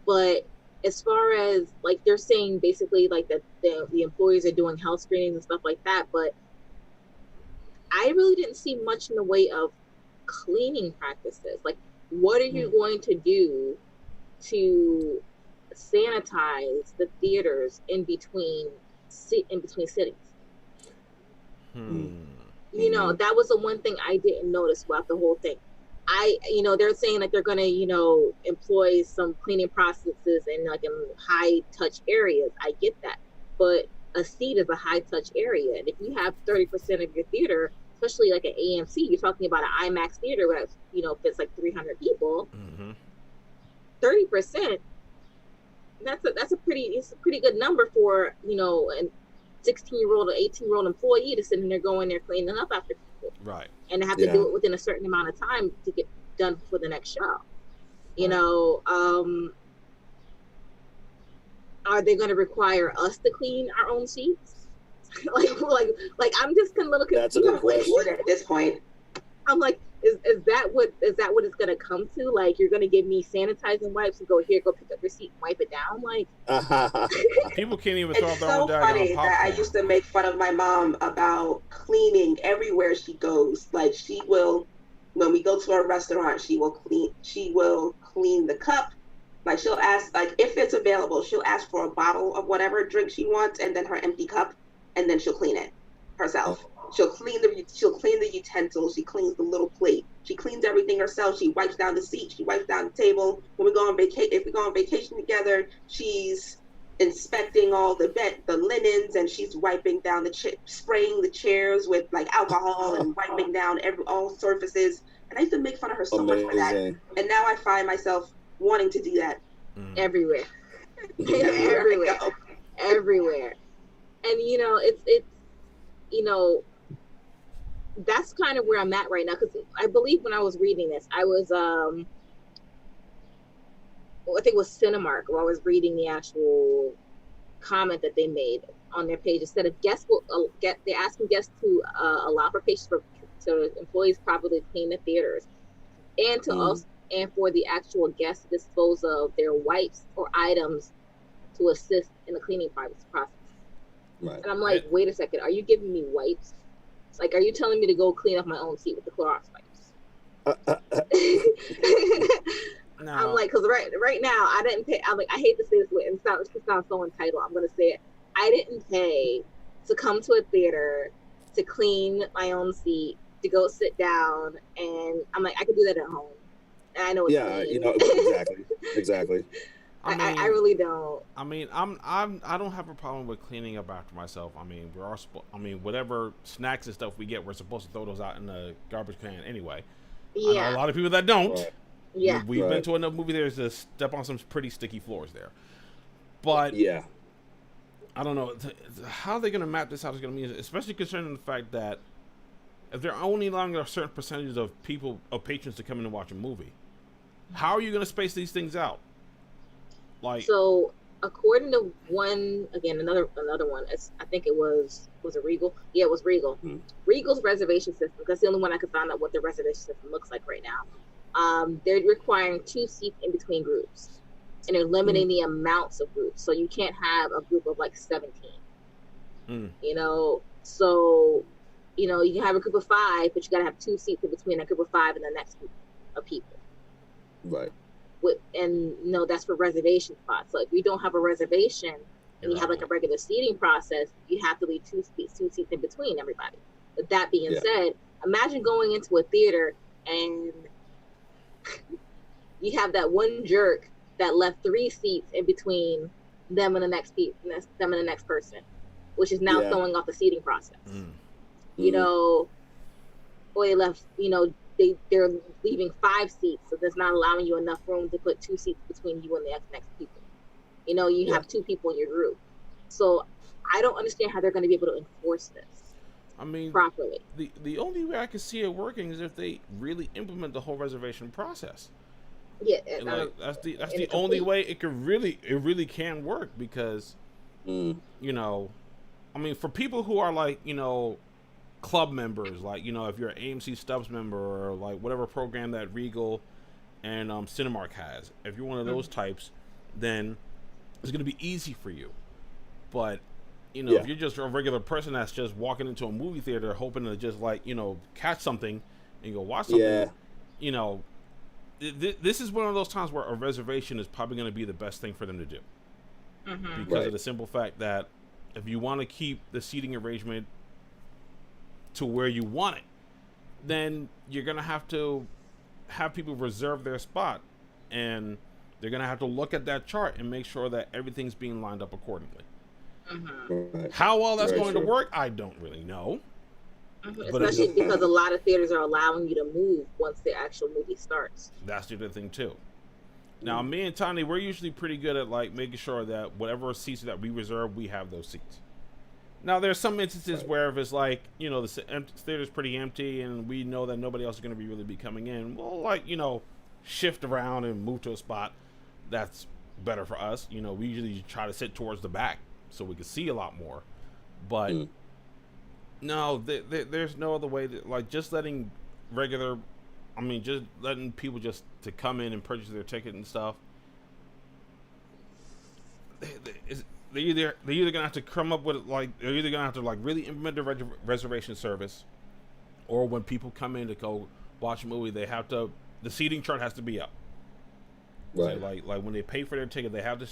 But as far as like, they're saying basically like that the employees are doing health screenings and stuff like that, but I really didn't see much in the way of cleaning practices. Like, what are you going to do to sanitize the theaters in between sittings? That was the one thing I didn't notice about the whole thing. They're saying that they're going to, employ some cleaning processes in like in high touch areas. I get that, but a seat is a high touch area, and if you have 30% of your theater, especially like an AMC, you're talking about an IMAX theater where fits like 300 people. 30%. That's a pretty good number for a 16-year-old or 18-year-old employee to sit in there going there cleaning up after people, right? And to have to do it within a certain amount of time to get done for the next show. Are they going to require us to clean our own seats? like I'm just kind of a little confused. That's a good question. At this point, I'm like, is that what it's going to come to? Like, you're going to give me sanitizing wipes and go pick up your seat and wipe it down? Like, people can't even throw it's their own so funny popcorn. that I used to make fun of my mom about cleaning everywhere she goes. Like, she will, when we go to a restaurant, she will clean the cup. Like, she'll ask, like, if it's available, she'll ask for a bottle of whatever drink she wants and then her empty cup, and then she'll clean it herself. She'll clean the utensils. She cleans the little plate. She cleans everything herself. She wipes down the seat. She wipes down the table. When we go on if we go on vacation together, she's inspecting all the linens, and she's wiping down spraying the chairs with like alcohol and wiping down all surfaces. And I used to make fun of her so much for that. And now I find myself wanting to do that everywhere. Everywhere. And it's that's kind of where I'm at right now, because I believe when I was reading this, I was I think it was Cinemark, where I was reading the actual comment that they made on their page. Instead of they're asking guests to allow for patients so employees properly clean the theaters, and to also and for the actual guests to dispose of their wipes or items to assist in the cleaning process. Right. And I'm like, wait a second, are you giving me wipes? Like, are you telling me to go clean up my own seat with the Clorox wipes? No. I'm like, because right now, I didn't pay. I'm like, I hate to say this way, and it sounds so entitled. I'm going to say it. I didn't pay to come to a theater to clean my own seat, to go sit down, and I'm like, I could do that at home. And I know it's exactly. I really don't. I mean, I don't have a problem with cleaning up after myself. I mean, whatever snacks and stuff we get, we're supposed to throw those out in the garbage can anyway. Yeah. I know a lot of people that don't. Right. Yeah. We've been to another movie there's to step on some pretty sticky floors there. But yeah, I don't know how they're going to map this out is going to be, especially concerning the fact that if they're only allowing a certain percentage of patrons to come in and watch a movie, how are you going to space these things out? Like, so according to another one, I think it was it Regal? Yeah, it was Regal. Mm-hmm. Regal's reservation system, that's the only one I could find out what the reservation system looks like right now. They're requiring 2 seats in between groups, and they're limiting the amounts of groups. So you can't have a group of like 17. So you can have a group of 5, but you got to have 2 seats in between that group of 5 and the next group of people. Right. That's for reservation spots. So if you don't have a reservation and you have like a regular seating process, you have to leave 2 seats in between everybody. But that being said, imagine going into a theater and you have that one jerk that left 3 seats in between them and the next person, which is now throwing off the seating process. You know, or they left, you know, they're leaving 5 seats, so that's not allowing you enough room to put 2 seats between you and the next people. You know, you have 2 people in your group. So I don't understand how they're going to be able to enforce this. I mean, properly. The only way I can see it working is if they really implement the whole reservation process. Yeah, that's the only way it really can work, because you know, I mean, for people who are like, you know, club members, like, you know, if you're an AMC Stubs member or like whatever program that Regal and Cinemark has, if you're one of those types, then it's going to be easy for you. But you know, if you're just a regular person that's just walking into a movie theater hoping to just, like, you know, catch something and go watch something, you know, this is one of those times where a reservation is probably going to be the best thing for them to do. Because of the simple fact that if you want to keep the seating arrangement to where you want it, then you're going to have people reserve their spot, and they're going to have to look at that chart and make sure that everything's being lined up accordingly. How well that's going to work, I don't really know. Especially because a lot of theaters are allowing you to move once the actual movie starts. That's the other thing too. Now, me and Tani, we're usually pretty good at like making sure that whatever seats that we reserve, we have those seats. Now, there's some instances where if it's like, you know, the theater's pretty empty and we know that nobody else is going to really be coming in, we'll, like, you know, shift around and move to a spot that's better for us. You know, we usually try to sit towards the back so we can see a lot more. But no, there's no other way to, like, just letting just letting people just to come in and purchase their ticket and stuff. They're either gonna have to come up with, like, they're either gonna have to, like, really implement the reservation service, or when people come in to go watch a movie, they have to, the seating chart has to be up. Right. So like when they pay for their ticket, they have to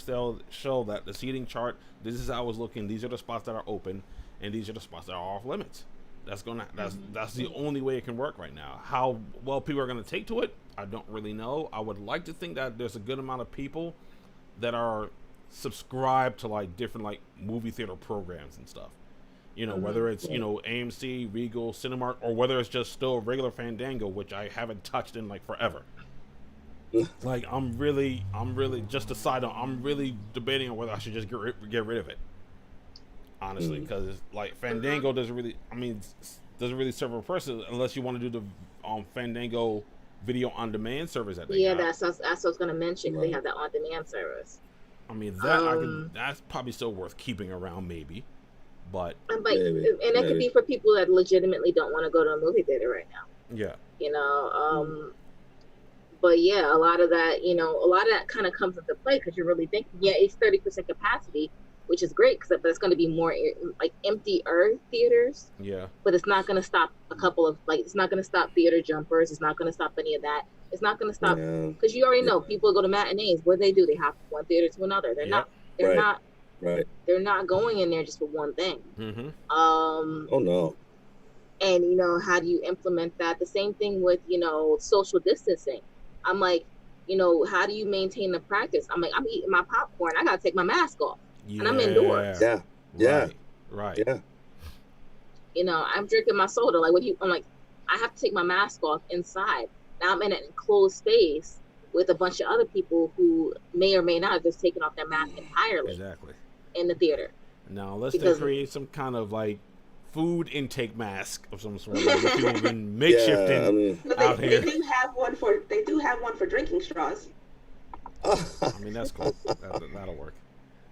show that the seating chart, this is how it's looking, these are the spots that are open, and these are the spots that are off limits. That's the only way it can work right now. How well people are gonna take to it, I don't really know. I would like to think that there's a good amount of people that are subscribed to, like, different, like, movie theater programs and stuff. You know, whether it's, you know, AMC, Regal, Cinemark, or whether it's just still regular Fandango, which I haven't touched in, like, forever. Like, I'm really, just a side note, I'm really debating on whether I should just get rid of it. Honestly, because, like, Fandango doesn't really serve a person unless you want to do the Fandango video on demand service that they got. That's what I was going to mention. They have that on demand service. I mean, that's probably still worth keeping around, maybe. But that could be for people that legitimately don't want to go to a movie theater right now. Yeah. You know, but yeah, a lot of that kind of comes into play because you're really thinking, it's 30% capacity, which is great because it's going to be more like emptier theaters. Yeah. But it's not going to stop it's not going to stop theater jumpers. It's not going to stop any of that. It's not going to stop because you already know people go to matinees. What do? They hop from one theater to another. They're not going in there just for one thing. Oh no. And you know, how do you implement that? The same thing with, you know, social distancing. I'm like, you know, how do you maintain the practice? I'm like, I'm eating my popcorn. I gotta take my mask off, and I'm indoors. Right. You know, I'm drinking my soda. Like, I'm like, I have to take my mask off inside. Now I'm in an enclosed space with a bunch of other people who may or may not have just taken off their mask entirely. Exactly. In the theater. Now, unless they create some kind of, like, food intake mask of some sort, like people have been makeshifting out here. They do have one for drinking straws. I mean, that's cool. That'll work.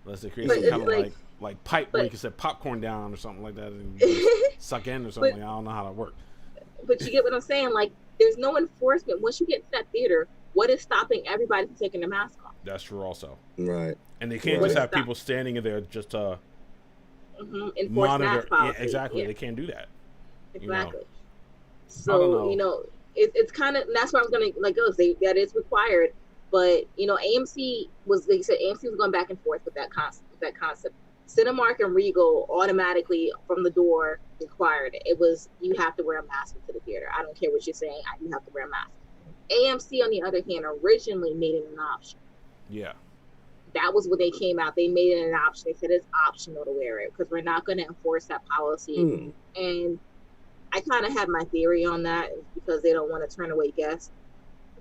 Unless they create some kind of like pipe where you can set popcorn down or something like that and suck in or something. I don't know how that works. But you get what I'm saying? like, there's no enforcement. Once you get to that theater, what is stopping everybody from taking their mask off? That's true also. Right. And they can't just have people standing in there just to monitor. Yeah, exactly. They can't do that. Exactly. You know? So, you know, it's kind of, that's where I'm going to go. That is required. But, you know, AMC was going back and forth with that concept Cinemark and Regal automatically from the door required it. It was, you have to wear a mask into the theater. I don't care what you're saying, you have to wear a mask. AMC, on the other hand, originally made it an option. Yeah. That was when they came out. They made it an option. They said it's optional to wear it because we're not going to enforce that policy. And I kind of had my theory on that because they don't want to turn away guests,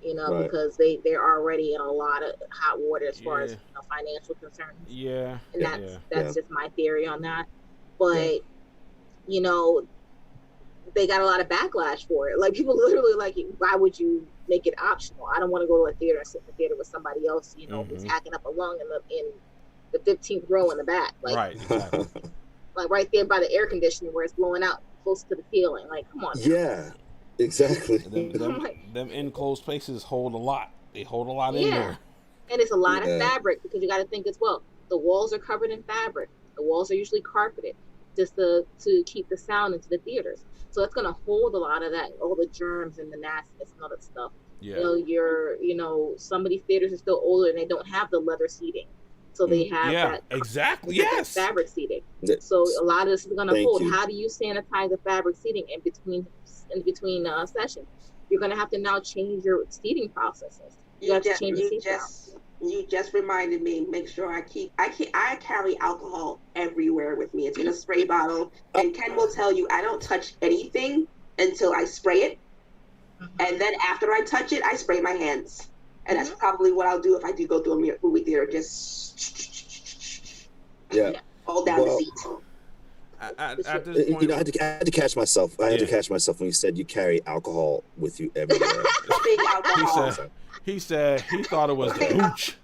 you know, because they're already in a lot of hot water as far as, you know, financial concerns. Yeah. And that's just my theory on that. But, you know, they got a lot of backlash for it. Like, people literally like, why would you make it optional? I don't want to go to a theater and sit in the theater with somebody else, you know, who's hacking up a lung in the 15th row in the back. Like, right, exactly. Like right there by the air conditioning where it's blowing out close to the ceiling. Like, come on. Yeah, exactly. Them enclosed spaces hold a lot. They hold a lot in there. And it's a lot of fabric because you got to think as well. The walls are covered in fabric. The walls are usually carpeted just to keep the sound into the theaters. So it's going to hold a lot of that, all the germs and the nastiness and all that stuff. Yeah. You know, some of these theaters are still older and they don't have the leather seating. So they have that. Exactly. That fabric seating. So a lot of this is going to hold. How do you sanitize the fabric seating in between sessions? You're going to have to now change your seating processes. You have to change the seat process. You just reminded me. Make sure I carry alcohol everywhere with me. It's in a spray bottle, and Ken will tell you I don't touch anything until I spray it, and then after I touch it, I spray my hands, and that's probably what I'll do if I do go through a movie theater. Just all down the seat. At this point, you know, I had to catch myself. I had to catch myself when you said you carry alcohol with you everywhere. Big alcohol. He said he thought it was the hooch.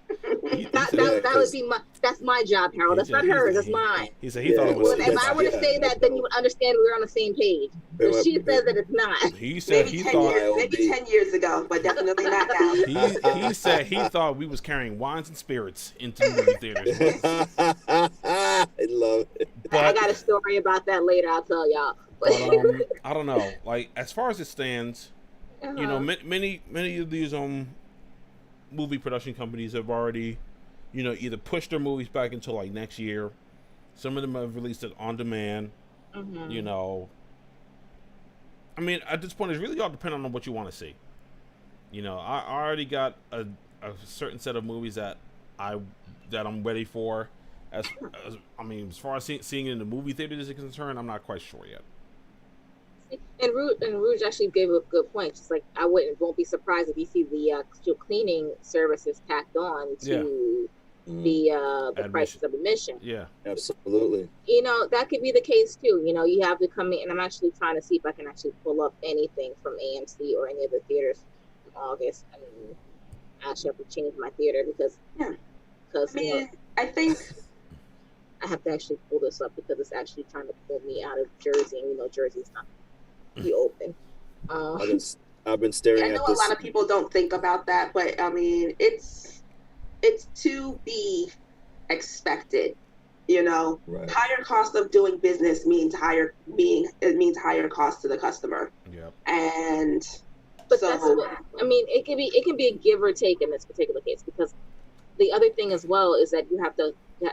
That's my job, Harold. That's not hers. That's mine. He said he thought it was. If I were to say that, then you would understand we were on the same page. If she says that it's not. He said maybe 10 years ago, but definitely not now. He said he thought we was carrying wines and spirits into movie theaters. I love it. But I got a story about that later. I'll tell y'all. But, I don't know. Like, as far as it stands, you know, many of these movie production companies have already, you know, either pushed their movies back until like next year. Some of them have released it on demand. You know, I mean, at this point, it's really all dependent on what you want to see. You know, I already got a certain set of movies that I'm ready for. As far as seeing it in the movie theater is concerned, I'm not quite sure yet. And Rouge actually gave a good point. Just like I won't be surprised if you see the cleaning services tacked on to the prices of admission. Yeah, absolutely. You know, that could be the case too. You know, you have to come in, and I'm actually trying to see if I can actually pull up anything from AMC or any of the theaters in August. I mean, I actually have to change my theater because I think. I have to actually pull this up because it's actually trying to pull me out of Jersey, and you know Jersey's not be open. I've been staring at this. I know a lot of people don't think about that, but I mean, it's to be expected. You know, higher cost of doing business means higher cost to the customer. Yep. But it can be a give or take in this particular case because the other thing as well is that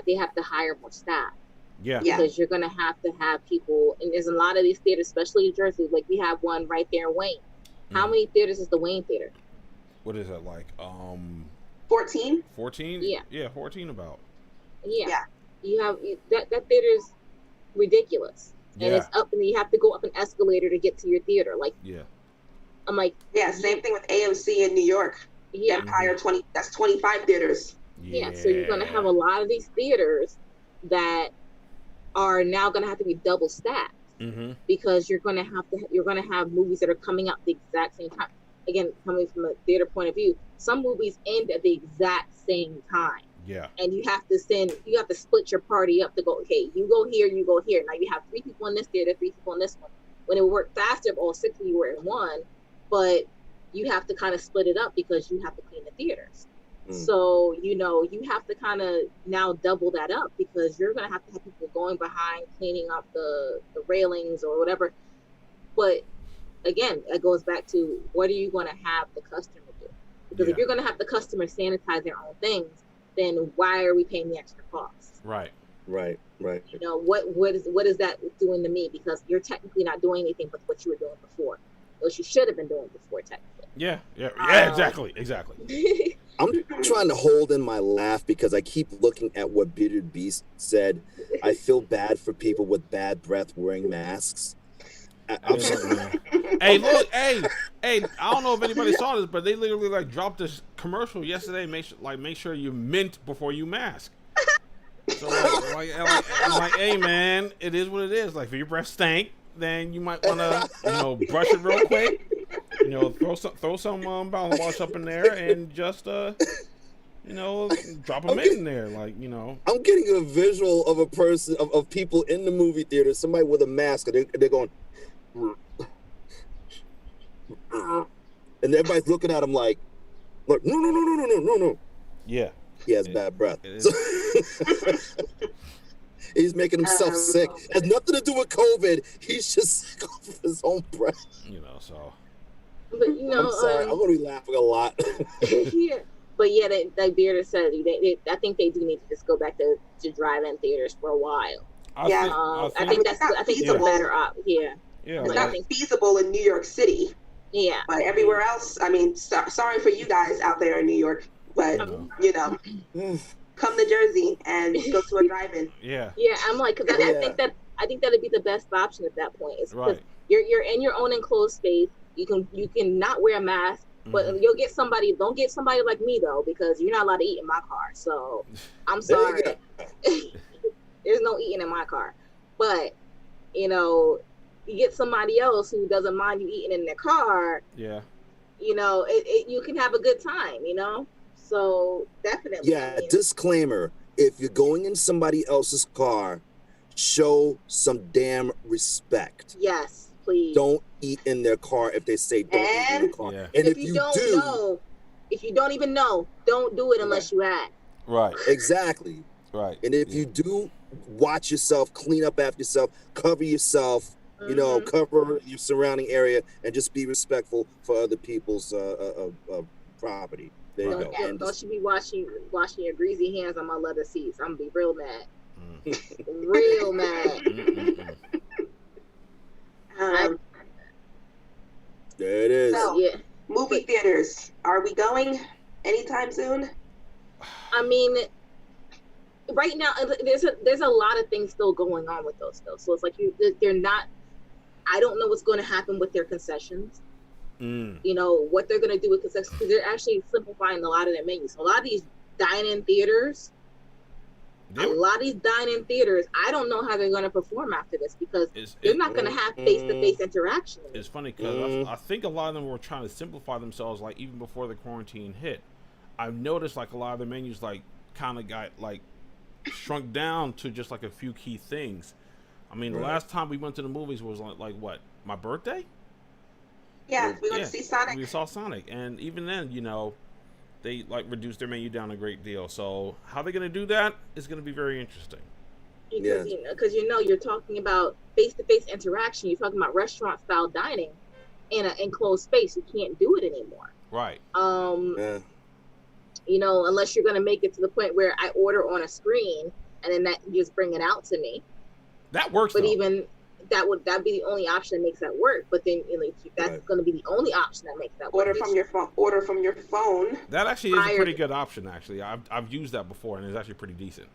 they have to hire more staff. Yeah. Because you're going to have people, and there's a lot of these theaters, especially in Jersey. Like we have one right there in Wayne. How many theaters is the Wayne Theater? What is that like? 14. 14? Yeah. Yeah, 14 about. Yeah. You have that theater's ridiculous, and it's up, and you have to go up an escalator to get to your theater. Like, I'm like, same thing with AMC in New York. Empire 20. That's 25 theaters. Yeah. So you're going to have a lot of these theaters that are now going to have to be double stacked because you're going to have movies that are coming out the exact same time. Again, coming from a theater point of view, some movies end at the exact same time. Yeah. And you have to split your party up to go, okay, you go here, you go here. Now you have 3 people in this theater, 3 people in this one. When it would work faster if all 6 of you were in one, but you have to kind of split it up because you have to clean the theaters. So, you know, you have to kind of now double that up because you're going to have people going behind, cleaning up the railings or whatever. But again, it goes back to what are you going to have the customer do? Because if you're going to have the customer sanitize their own things, then why are we paying the extra cost? Right. Right. You know, what is that doing to me? Because you're technically not doing anything but what you were doing before, what you should have been doing before, technically. Yeah, exactly. I'm trying to hold in my laugh because I keep looking at what Bearded Beast said. I feel bad for people with bad breath wearing masks. Hey, look, hey, I don't know if anybody saw this, but they literally like dropped this commercial yesterday. Make sure you mint before you mask. So like, hey man, it is what it is. Like if your breath stank, then you might want to brush it real quick. Throw some mouthwash up in there and just drop a mint in there, I'm getting a visual of a person of people in the movie theater, somebody with a mask, and they're going, and everybody's looking at him like no. Yeah. He has bad breath. He's making himself sick. It has nothing to do with COVID. He's just sick off of his own breath. So. But I'm sorry. I'm gonna be laughing a lot. Yeah. But yeah, like Bearder said, I think they do need to just go back to drive-in theaters for a while. I think that's a better option. Yeah. It's not feasible in New York City. Yeah. But everywhere else, I mean, sorry for you guys out there in New York, but come to Jersey and go to a drive-in. Yeah. Yeah, I'm like, cause I think that'd be the best option at that point. It's right. You're in your own enclosed space. You can not wear a mask, but you'll get somebody. Don't get somebody like me though, because you're not allowed to eat in my car. So I'm sorry. There's no eating in my car. But you get somebody else who doesn't mind you eating in their car. Yeah. You can have a good time. So definitely. Yeah. Disclaimer: if you're going in somebody else's car, show some damn respect. Yes, please. Don't eat in their car if they say don't eat in the car. Yeah. And if you don't even know, don't do it unless you ask. Right. Exactly. Right. And if you do, watch yourself, clean up after yourself, cover yourself, cover your surrounding area, and just be respectful for other people's property. There you go. Yeah, don't you be washing your greasy hands on my leather seats. I'm gonna be real mad. Real mad. There it is. So, movie theaters. Are we going anytime soon? I mean, right now there's a lot of things still going on with those still. So it's like they're not. I don't know what's going to happen with their concessions. What they're going to do with concessions, because they're actually simplifying a lot of their menus. A lot of these dine-in theaters. I don't know how they're going to perform after this, because they're not going to have face-to-face interaction. It's funny because I think a lot of them were trying to simplify themselves, like even before the quarantine hit. I've noticed like a lot of the menus kind of got shrunk down to just like a few key things. I mean, the last time we went to the movies was like what? My birthday? Yeah, we went to see Sonic. We saw Sonic, and even then, they reduced their menu down a great deal. So how they're going to do that is going to be very interesting. Because you're talking about face-to-face interaction. You're talking about restaurant-style dining in an enclosed space. You can't do it anymore. Right. Unless you're going to make it to the point where I order on a screen and then you just bring it out to me. That works. But even that'd be the only option that makes that work. But then that's going to be the only option that makes that work. Order from your phone. That actually is a pretty good option. Actually, I've used that before, and it's actually pretty decent.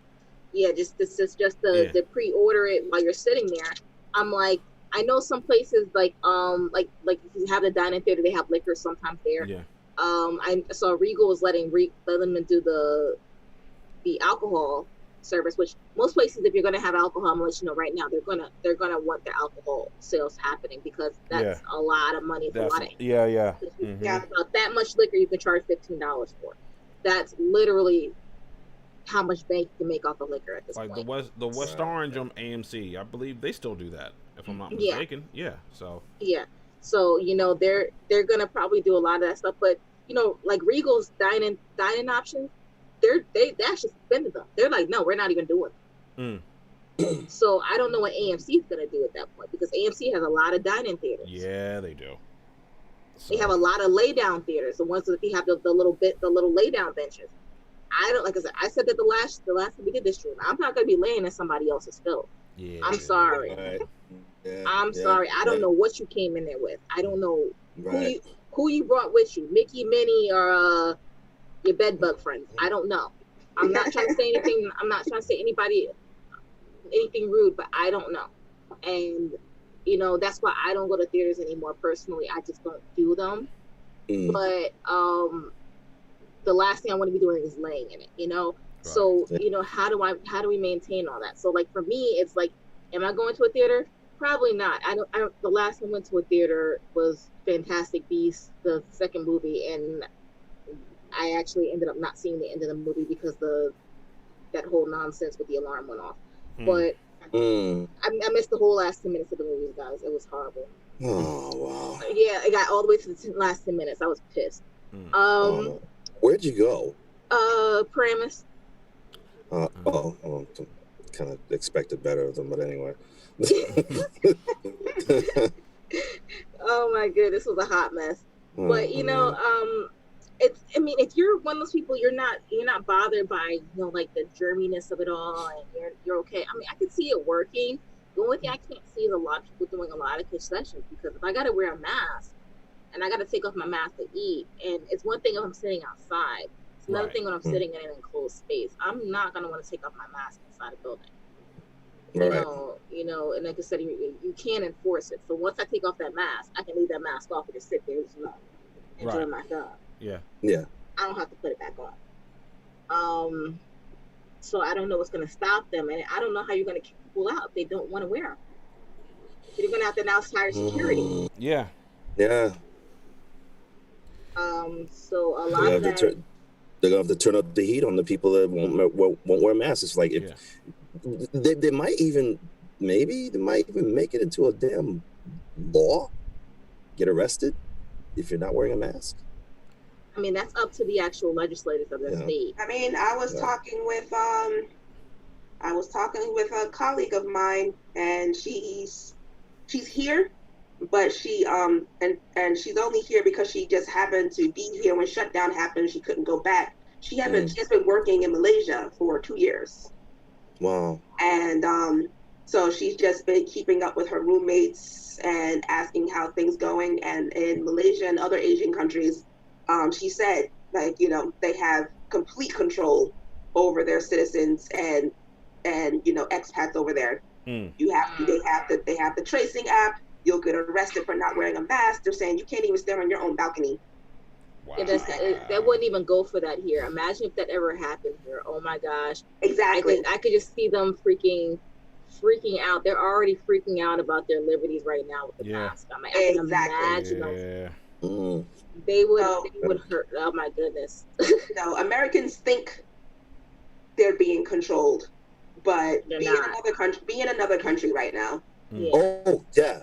Yeah, just the pre-order it while you're sitting there. I'm like, I know some places like if you have the dining theater, they have liquor sometimes there. Yeah. I saw Regal was letting them do the alcohol service, which most places, if you're going to have alcohol, I'm gonna let you know right now, they're gonna want their alcohol sales happening, because that's a lot of money for a lot of Yeah. About that much liquor you can charge $15 for. That's literally how much bank you can make off of liquor at this point. Like the West Orange on AMC, I believe they still do that, if I'm not mistaken. Yeah. So they're gonna probably do a lot of that stuff, but like Regal's dining options, they actually suspended them. They're like, no, we're not even doing them. So I don't know what AMC is going to do at that point, because AMC has a lot of dining theaters. Yeah, they do. So. They have a lot of lay down theaters. The ones that you have the little lay down benches. I don't, like I said, that the last time we did this stream, I'm not gonna be laying in somebody else's filth. Yeah. I'm sorry. Right. Yeah, I'm sorry. I don't know what you came in there with. I don't know who you brought with you, Mickey, Minnie, or your bedbug friends. I don't know. I'm not trying to say anything. I'm not trying to say anything rude, but I don't know. And that's why I don't go to theaters anymore. Personally, I just don't do them. But the last thing I want to be doing is laying in it. Right. So how do we maintain all that? So like for me, it's like, am I going to a theater? Probably not. I don't. The last time I went to a theater was Fantastic Beasts, the second movie, and I actually ended up not seeing the end of the movie because that whole nonsense with the alarm went off. But I missed the whole last 10 minutes of the movie, guys. It was horrible. Oh wow. Yeah, I got all the way to the last 10 minutes. I was pissed. Where'd you go? Paramus. Kind of expected better of them, but anyway. Oh my goodness, this was a hot mess. But it's, I mean, if you're one of those people, you're not bothered by like the germiness of it all, and you're okay. I mean, I can see it working. The only thing I can't see is a lot of people doing a lot of concessions, because if I got to wear a mask and I got to take off my mask to eat, and it's one thing if I'm sitting outside, it's another thing when I'm sitting in an enclosed space. I'm not gonna want to take off my mask inside a building. And like I said, you can't enforce it. So once I take off that mask, I can leave that mask off and just sit there and enjoy my job. Yeah. I don't have to put it back on. So I don't know what's going to stop them, and I don't know how you're going to kick people out if they don't want to wear them. You're going to have to now hire security. Yeah. So a lot of that. They're going to have to turn up the heat on the people that won't wear masks. It's like they might even make it into a damn law. Get arrested if you're not wearing a mask. I mean, that's up to the actual legislators of the state. I mean, I was talking with a colleague of mine, and she's here, but she and she's only here because she just happened to be here when shutdown happened. She couldn't go back. She has been working in Malaysia for 2 years. Wow. And so she's just been keeping up with her roommates and asking how things going. And in Malaysia and other Asian countries, she said, like, they have complete control over their citizens and expats over there. They have the tracing app. You'll get arrested for not wearing a mask. They're saying you can't even stand on your own balcony. Wow. That wouldn't even go for that here. Imagine if that ever happened here. Oh my gosh. Exactly. I could just see them freaking out. They're already freaking out about their liberties right now with the mask. I can imagine them. They would hurt. Oh my goodness. Americans think they're being controlled, but be in another country right now. Yeah. Oh yeah.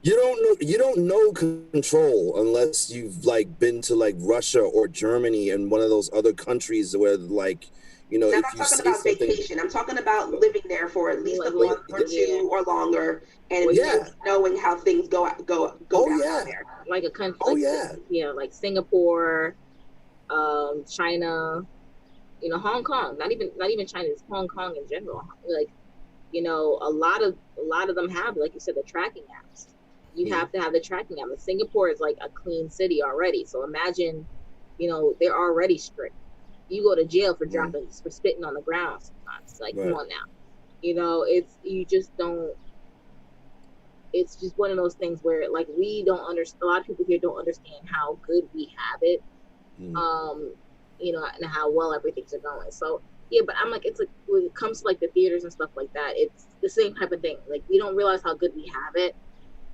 You don't know control unless you've like been to like Russia or Germany and one of those other countries where like I'm not talking about vacation. I'm talking about living there for at least a month or two or longer, and knowing how things go down there. Like a country, like Singapore, China, Hong Kong. Not even China. It's Hong Kong in general. Like, a lot of them have, like you said, the tracking apps. You have to have the tracking app. And Singapore is like a clean city already. So imagine, they're already strict. You go to jail for for spitting on the ground sometimes. Like, come on now. It's just one of those things where, like, we don't understand. A lot of people here don't understand how good we have it, and how well everything's going. So, but I'm like, it's like, when it comes to like the theaters and stuff like that, it's the same type of thing. Like, we don't realize how good we have it,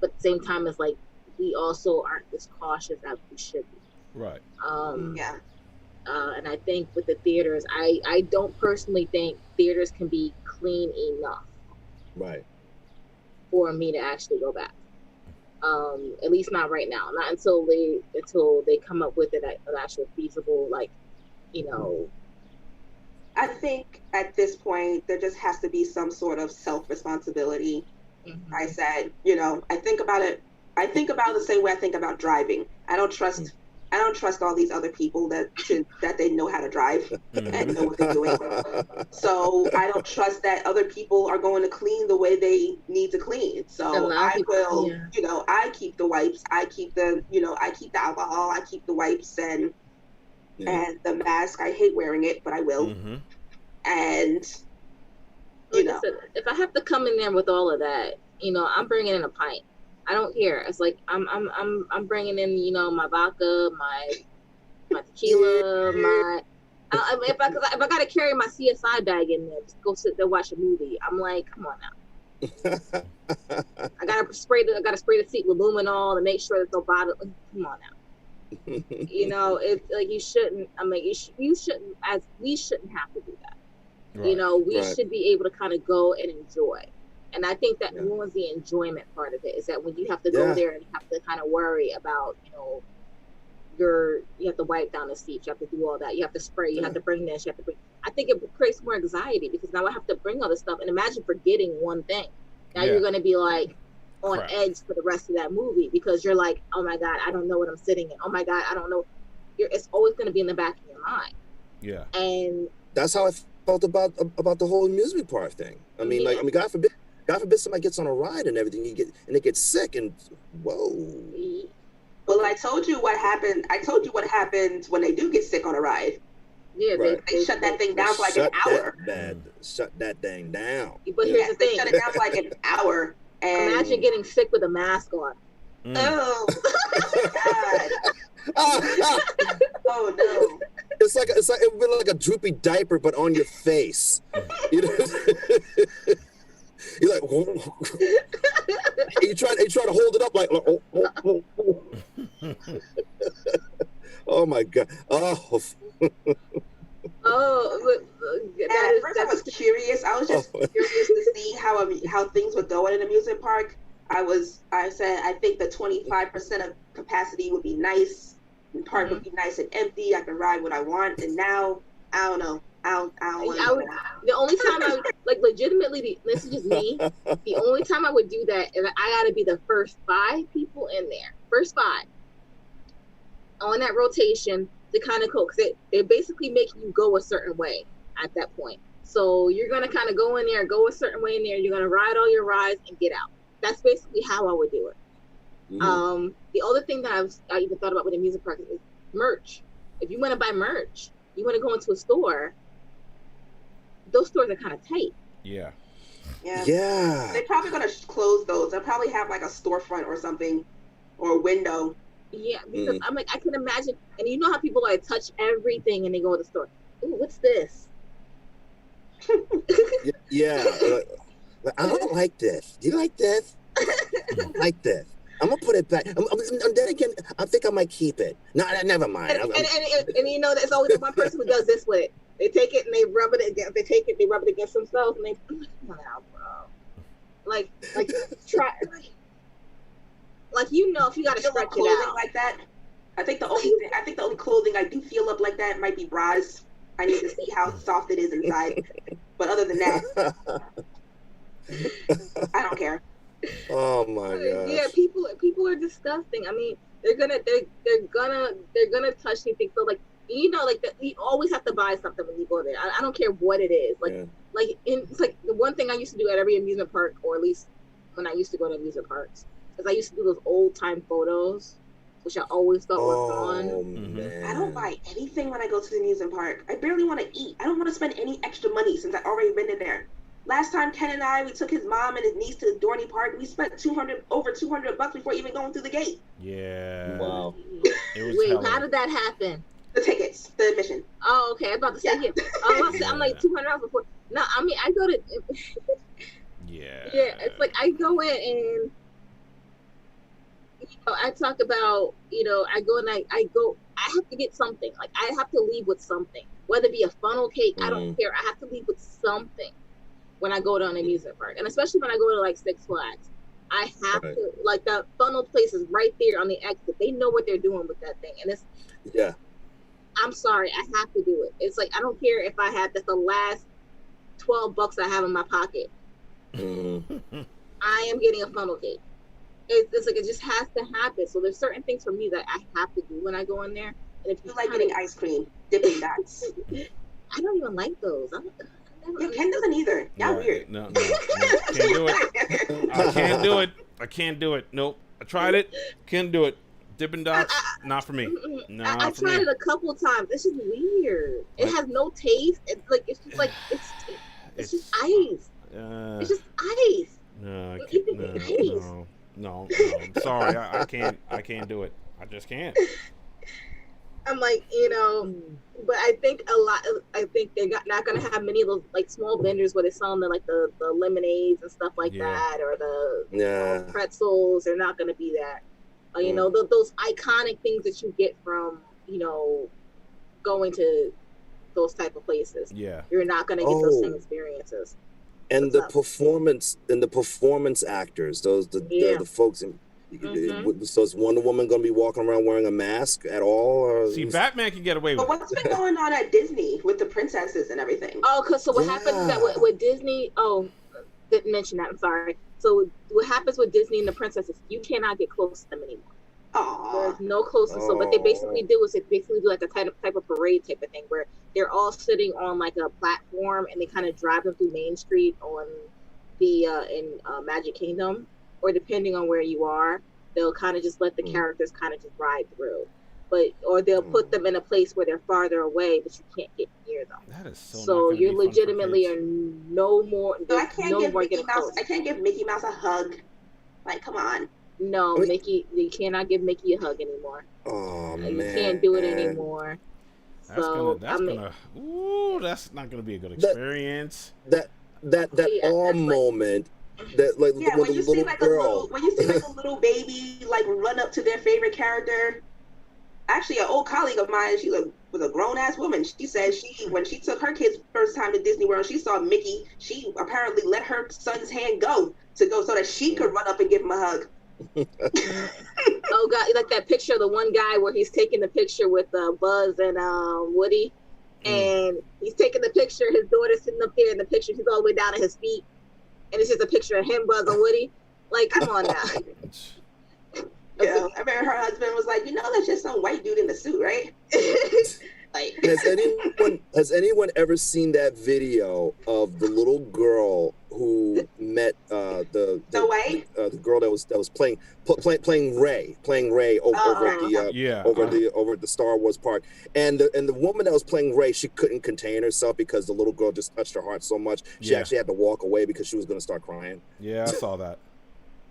but at the same time, it's like, we also aren't as cautious as we should be. Right. And I think with the theaters, I don't personally think theaters can be clean enough. Right. For me to actually go back. At least not right now. Not until they come up with an actual feasible, like, I think at this point there just has to be some sort of self-responsibility. I said, I think about it the same way I think about driving. I don't trust I don't trust all these other people that they know how to drive and know what they're doing. So I don't trust that other people are going to clean the way they need to clean. So I will, I keep the wipes, I keep the alcohol, I keep the wipes and the mask. I hate wearing it, but I will. Mm-hmm. And if I have to come in there with all of that, I'm bringing in a pint. I don't care. It's like I'm bringing in, my vodka, my tequila, if I gotta carry my CSI bag in there, just go sit there watch a movie. I'm like, come on now. I gotta spray the seat with luminol to make sure there's no bottle. Come on now. It's like you shouldn't. I mean, you shouldn't. As we shouldn't have to do that. Right. We should be able to kind of go and enjoy. And I think that ruins the enjoyment part of it, is that when you have to go there and you have to kind of worry about, you have to wipe down the seats, you have to do all that, you have to spray, you have to bring this, I think it creates more anxiety, because now I have to bring all this stuff, and imagine forgetting one thing. Now you're going to be like on edge for the rest of that movie, because you're like, oh my God, I don't know what I'm sitting in. Oh my God, I don't know. It's always going to be in the back of your mind. Yeah. And that's how I felt about the whole amusement park thing. I mean, God forbid somebody gets on a ride and everything, and they get sick, and whoa. Well, I told you what happened. I told you what happens when they do get sick on a ride. Yeah, they shut that thing down for like an hour. Shut that thing down. But here's the thing. They shut it down for like an hour. And imagine getting sick with a mask on. Oh, God. Oh, no. It's like it would be like a droopy diaper, but on your face. You're like, you try to hold it up like oh my God. First I was curious. I was just curious to see how things would go at an amusement park. I said I think the 25% of capacity would be nice. The park would be nice and empty. I can ride what I want. And now I don't know. The only time I would, legitimately, this is just me. The only time I would do that is I got to be the first 5 people in there. First 5 on that rotation to kind of go, because they're basically making you go a certain way at that point. So you're going to kind of go in there, go a certain way in there. You're going to ride all your rides and get out. That's basically how I would do it. Mm-hmm. The other thing that I even thought about with the music park is merch. If you want to buy merch, you want to go into a store, those stores are kind of tight. Yeah. They're probably going to close those. They'll probably have like a storefront or something, or a window. Yeah, because I'm like, I can imagine, and you know how people like touch everything and they go to the store. Ooh, what's this? I don't like this. Do you like this? I don't like this. I'm gonna put it back. And then again, I think I might keep it. No, never mind. And there's always one person who does this with it. They take it and they rub it against. They take it, they rub it against themselves, and they come on, bro. Try. If you got to stretch it out like that. I think the only clothing I do feel up like that might be bras. I need to see how soft it is inside. But other than that, I don't care. Oh my god. Yeah, people are disgusting. I mean, they're gonna touch anything. So you always have to buy something when you go there. I don't care what it is. It's like the one thing I used to do at every amusement park, or at least when I used to go to amusement parks, is I used to do those old time photos, which I always thought were fun. Man. I don't buy anything when I go to the amusement park. I barely want to eat. I don't want to spend any extra money since I've already been in there. Last time Ken and I, we took his mom and his niece to Dorney Park. We spent over $200 before even going through the gate. Yeah. Wow. Wait, how did that happen? The tickets, the admission. Oh, okay. I was about to say I'm like $200 before. No, I mean, I go to. Yeah. Yeah, it's like I go in and I talk about, I go and I have to get something. Like I have to leave with something, whether it be a funnel cake. I don't care. I have to leave with something when I go to an amusement park, and especially when I go to Six Flags. I have to, the funnel place is right there on the exit. They know what they're doing with that thing, and it's. Yeah. I'm sorry, I have to do it. It's like I don't care if that's the last $12 I have in my pocket. I am getting a funnel cake. it's like it just has to happen. So there's certain things for me that I have to do when I go in there. And if you like getting ice cream, Dippin' Dots. I don't even like those. Ken doesn't either. Y'all weird. No, can't do it. I can't do it. Nope. I tried it. Can't do it. Dippin' Dots, not for me. I tried it a couple times. It's just weird. It has no taste. It's like it's just like it's just ice. It's just ice. No. Sorry, I can't do it. I just can't. I'm like, but I think they're not gonna have many of those like small vendors where they're selling the lemonades and stuff like that, or the pretzels. They're not gonna be that. Those iconic things that you get from going to those type of places. Yeah, you're not gonna get those same experiences. And the performance actors, the folks in. So is Wonder Woman going to be walking around wearing a mask at all? Or see, Batman can get away with it. But what's been going on at Disney with the princesses and everything? Oh, because what happens is that with Disney, didn't mention that, I'm sorry. So what happens with Disney and the princesses, you cannot get close to them anymore. There's no closeness. So what they basically do is do like a type of parade type of thing where they're all sitting on like a platform and they kind of drive them through Main Street on the in Magic Kingdom. Or depending on where you are, they'll kind of just let the characters kind of just ride through, or they'll put them in a place where they're farther away, but you can't get near them. That is so you legitimately are no more. So I can't give Mickey Mouse. I can't give Mickey Mouse a hug. Like, come on. No, Mickey, you cannot give Mickey a hug anymore. Oh man, you can't do it anymore. That's not gonna be a good experience. That moment. That like when you see like a little baby like run up to their favorite character. Actually, an old colleague of mine, she was a grown ass woman. She said when she took her kids first time to Disney World, she saw Mickey. She apparently let her son's hand go so that she could run up and give him a hug. Oh God, like that picture of the one guy where he's taking the picture with Buzz and Woody, and he's taking the picture. His daughter's sitting up there in the picture. He's all the way down at his feet. And it's just a picture of him, Buzz, and Woody. Like, come on now. Yeah, I remember her husband was like, that's just some white dude in the suit, right? Like, has anyone ever seen that video of the little girl who met the girl that was playing Rey over at the Star Wars park, and the woman that was playing Rey, she couldn't contain herself because the little girl just touched her heart so much she actually had to walk away because she was going to start crying. Yeah, I saw that.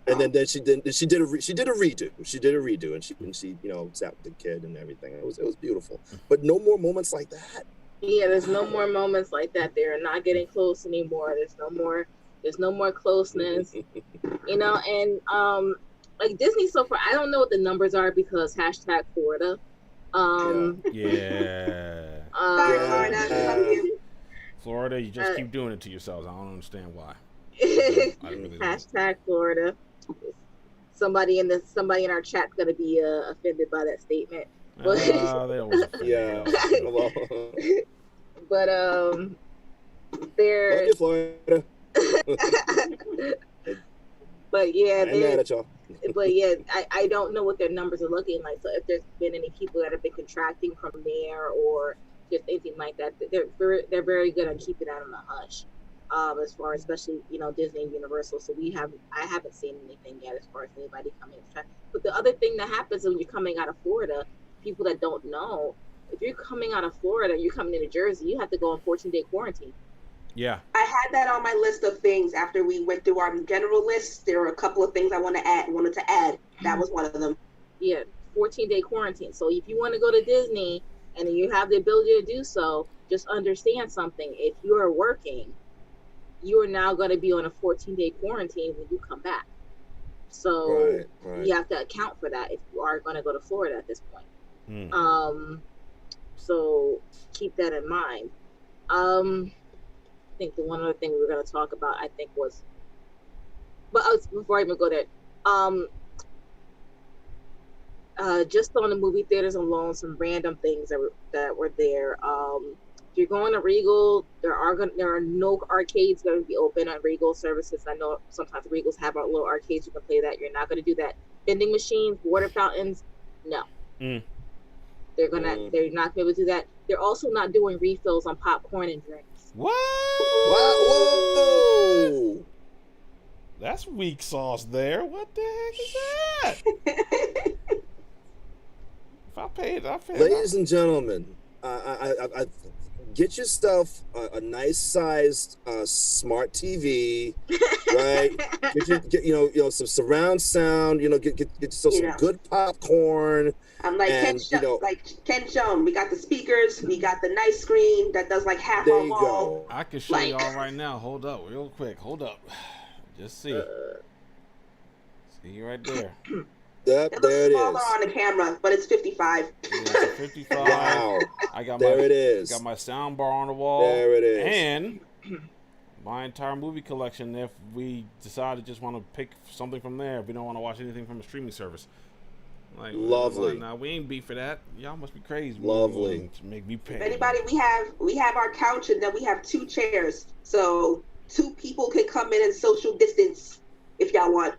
And then she did a redo. And she sat with the kid and everything. It was beautiful. But no more moments like that. Yeah, there's no more moments like that. They're not getting close anymore. There's no more closeness. And like Disney so far, I don't know what the numbers are because #Florida. Florida, you just keep doing it to yourselves. I don't understand why. #Florida. Somebody in our chat's gonna be offended by that statement. But but they're. Love you, Florida. But yeah, I'm mad at y'all. But yeah, I don't know what their numbers are looking like. So if there's been any people that have been contracting from there or just anything like that, they're very good on keeping that on the hush. As far as especially Disney and Universal, so I haven't seen anything yet as far as anybody coming to try. But the other thing that happens when you're coming out of Florida, people that don't know, if you're coming out of Florida, you're coming into Jersey, you have to go on 14-day quarantine. Yeah, I had that on my list of things after we went through our general list. There were a couple of things I wanted to add. That was one of them. Yeah, 14-day quarantine. So if you want to go to Disney and you have the ability to do so, just understand something. If you are working, you are now going to be on a 14-day quarantine when you come back. So you have to account for that if you are going to go to Florida at this point. So keep that in mind. I think the one other thing we were going to talk about, I think was, but before I even go there, just on the movie theaters alone, some random things that were there. If you're going to Regal, there are no arcades going to be open on Regal services. I know sometimes Regals have our little arcades you can play that. You're not going to do that. Vending machines, water fountains, no. They're not going to be able to do that. They're also not doing refills on popcorn and drinks. What? Whoa! That's weak sauce there. What the heck is that? If I paid. Ladies and gentlemen, I get yourself a nice sized smart TV, right? Get some surround sound. Get yourself some good popcorn. I'm like Ken Jeong. We got the speakers. We got the nice screen that does like half our wall. I can show y'all right now. Hold up, real quick. Hold up. Just see. See right there. Yep, it there looks it smaller is. on the camera, but it's 55. Yeah, 55. Wow. I got there it is. Got my sound bar on the wall. There it is. And my entire movie collection if we decide to just want to pick something from there. If we don't want to watch anything from a streaming service. Like, lovely. Now we ain't beat for that. Y'all must be crazy. Lovely. To make me pay. If anybody, we have our couch and then we have 2 chairs, so 2 people can come in and social distance if y'all want.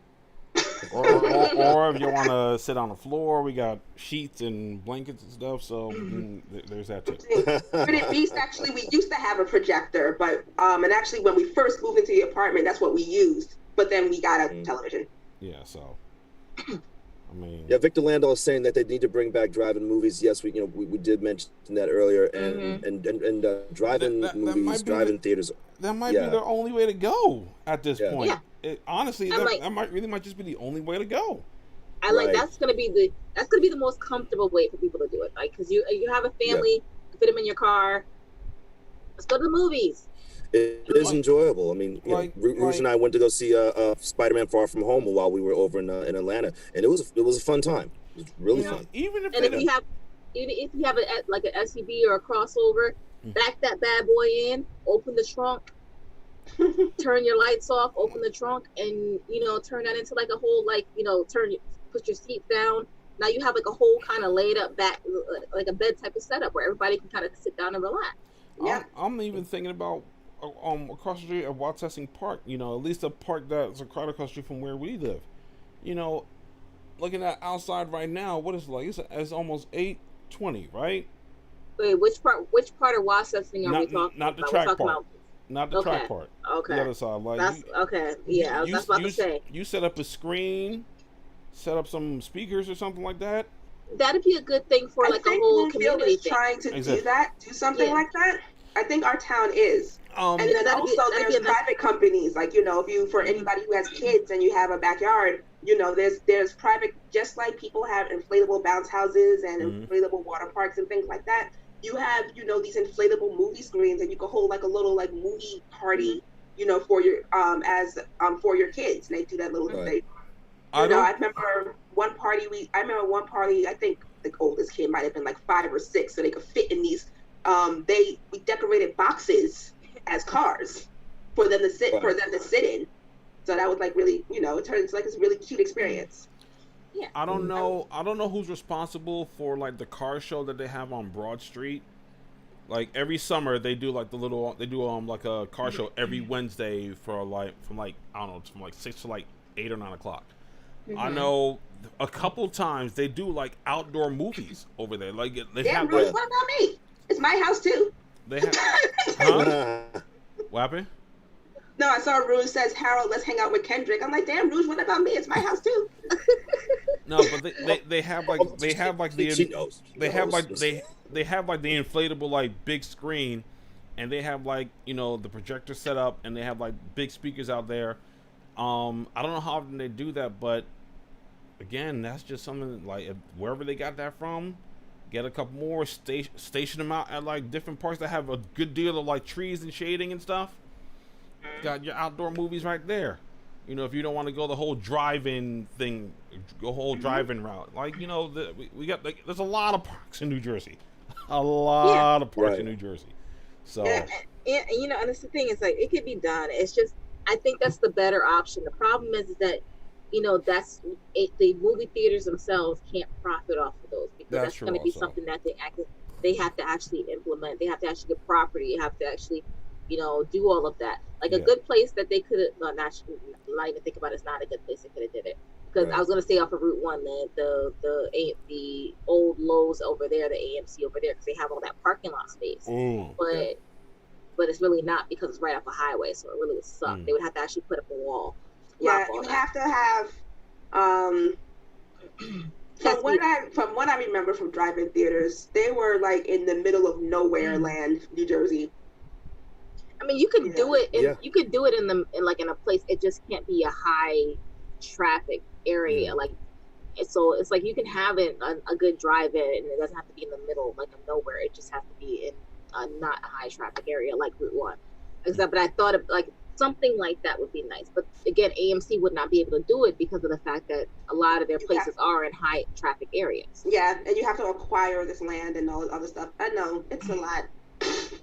or if you want to sit on the floor, we got sheets and blankets and stuff. So there's that too. Pretty Beast, actually, we used to have a projector, but and actually when we first moved into the apartment, that's what we used. But then we got a television. Yeah. So. I mean, yeah, Victor Landau is saying that they need to bring back drive-in movies. Yes, we did mention that earlier, and drive-in movies, drive-in theaters. That might be the only way to go at this point. Yeah. Honestly, that might just be the only way to go. That's gonna be the most comfortable way for people to do it. Like, because you have a family, you fit them in your car. Let's go to the movies. It is enjoyable. I mean, Rouge and I went to go see Spider-Man: Far From Home while we were over in Atlanta, and it was a fun time. It was really fun. Even if you have like an SUV or a crossover, back that bad boy in, open the trunk, turn your lights off, open the trunk, and turn that into like a whole put your seat down. Now you have like a whole kind of laid up back, like a bed type of setup where everybody can kind of sit down and relax. Yeah, I'm even thinking about. Across the street at Watessing Park, at least a park that's across the street from where we live. Looking at outside right now, what is it like? It's almost 8:20, right? Wait, which part of Watessing are we talking about? Not the track part. Not the track part. Okay. The other side. Like, that's okay. Yeah, I was about to say. You set up a screen, set up some speakers or something like that. That'd be a good thing for a whole community is trying to do something like that. I think our town is. And then also there's private companies, like, if you, for anybody who has kids and you have a backyard, there's private, just like people have inflatable bounce houses and inflatable water parks and things like that. You have, these inflatable movie screens, and you can hold like a little movie party, for your for your kids. And they do that little thing. I remember one party. I think the oldest kid might have been like 5 or 6, so they could fit in these. We decorated boxes as cars for them to sit in. So that was like really, it turns like it's a really cute experience. Yeah. I don't know who's responsible for like the car show that they have on Broad Street. Like every summer they do like like a car show every Wednesday for from 6 to 8 or 9 o'clock. I know a couple times they do like outdoor movies over there. Like they have what about me? It's my house too. They have huh? What happened? No, I saw Rouge says, Harold, let's hang out with Kendrick. I'm like, damn, Rouge, what about me? It's my house too. No, but they have like the inflatable like big screen, and they have like the projector set up, and they have like big speakers out there. I don't know how often they do that, but again, that's just something like wherever they got that from. Get a couple more, station them out at like different parks that have a good deal of like trees and shading and stuff. Got your outdoor movies right there. If you don't want to go the whole drive-in thing, go whole drive-in route. Like we got there's a lot of parks in New Jersey, a lot of parks in New Jersey. So and that's the thing. It's like it could be done. It's just I think that's the better option. The problem is that. The movie theaters themselves can't profit off of those because that's going to be something that they they have to actually implement. They have to actually get property. Have to actually, do all of that. Like a good place that they could have. Well, not even think about it, it's not a good place they could have did it. Because I was gonna say off of Route 1, the old Lowe's over there, the AMC over there, because they have all that parking lot space. But it's really not because it's right off a highway, so it really would suck. They would have to actually put up a wall. Yeah, you have to have. From what I remember from drive-in theaters, they were like in the middle of nowhere land, New Jersey. I mean, you could do it. You could do it in a place. It just can't be a high traffic area. Like, so it's like you can have it a good drive-in, and it doesn't have to be in the middle, like of nowhere. It just has to be in a not high traffic area like Route 1. But I thought of like something like that would be nice. But again, AMC would not be able to do it because of the fact that a lot of their places are in high traffic areas. Yeah, and you have to acquire this land and all this other stuff. I know it's a lot.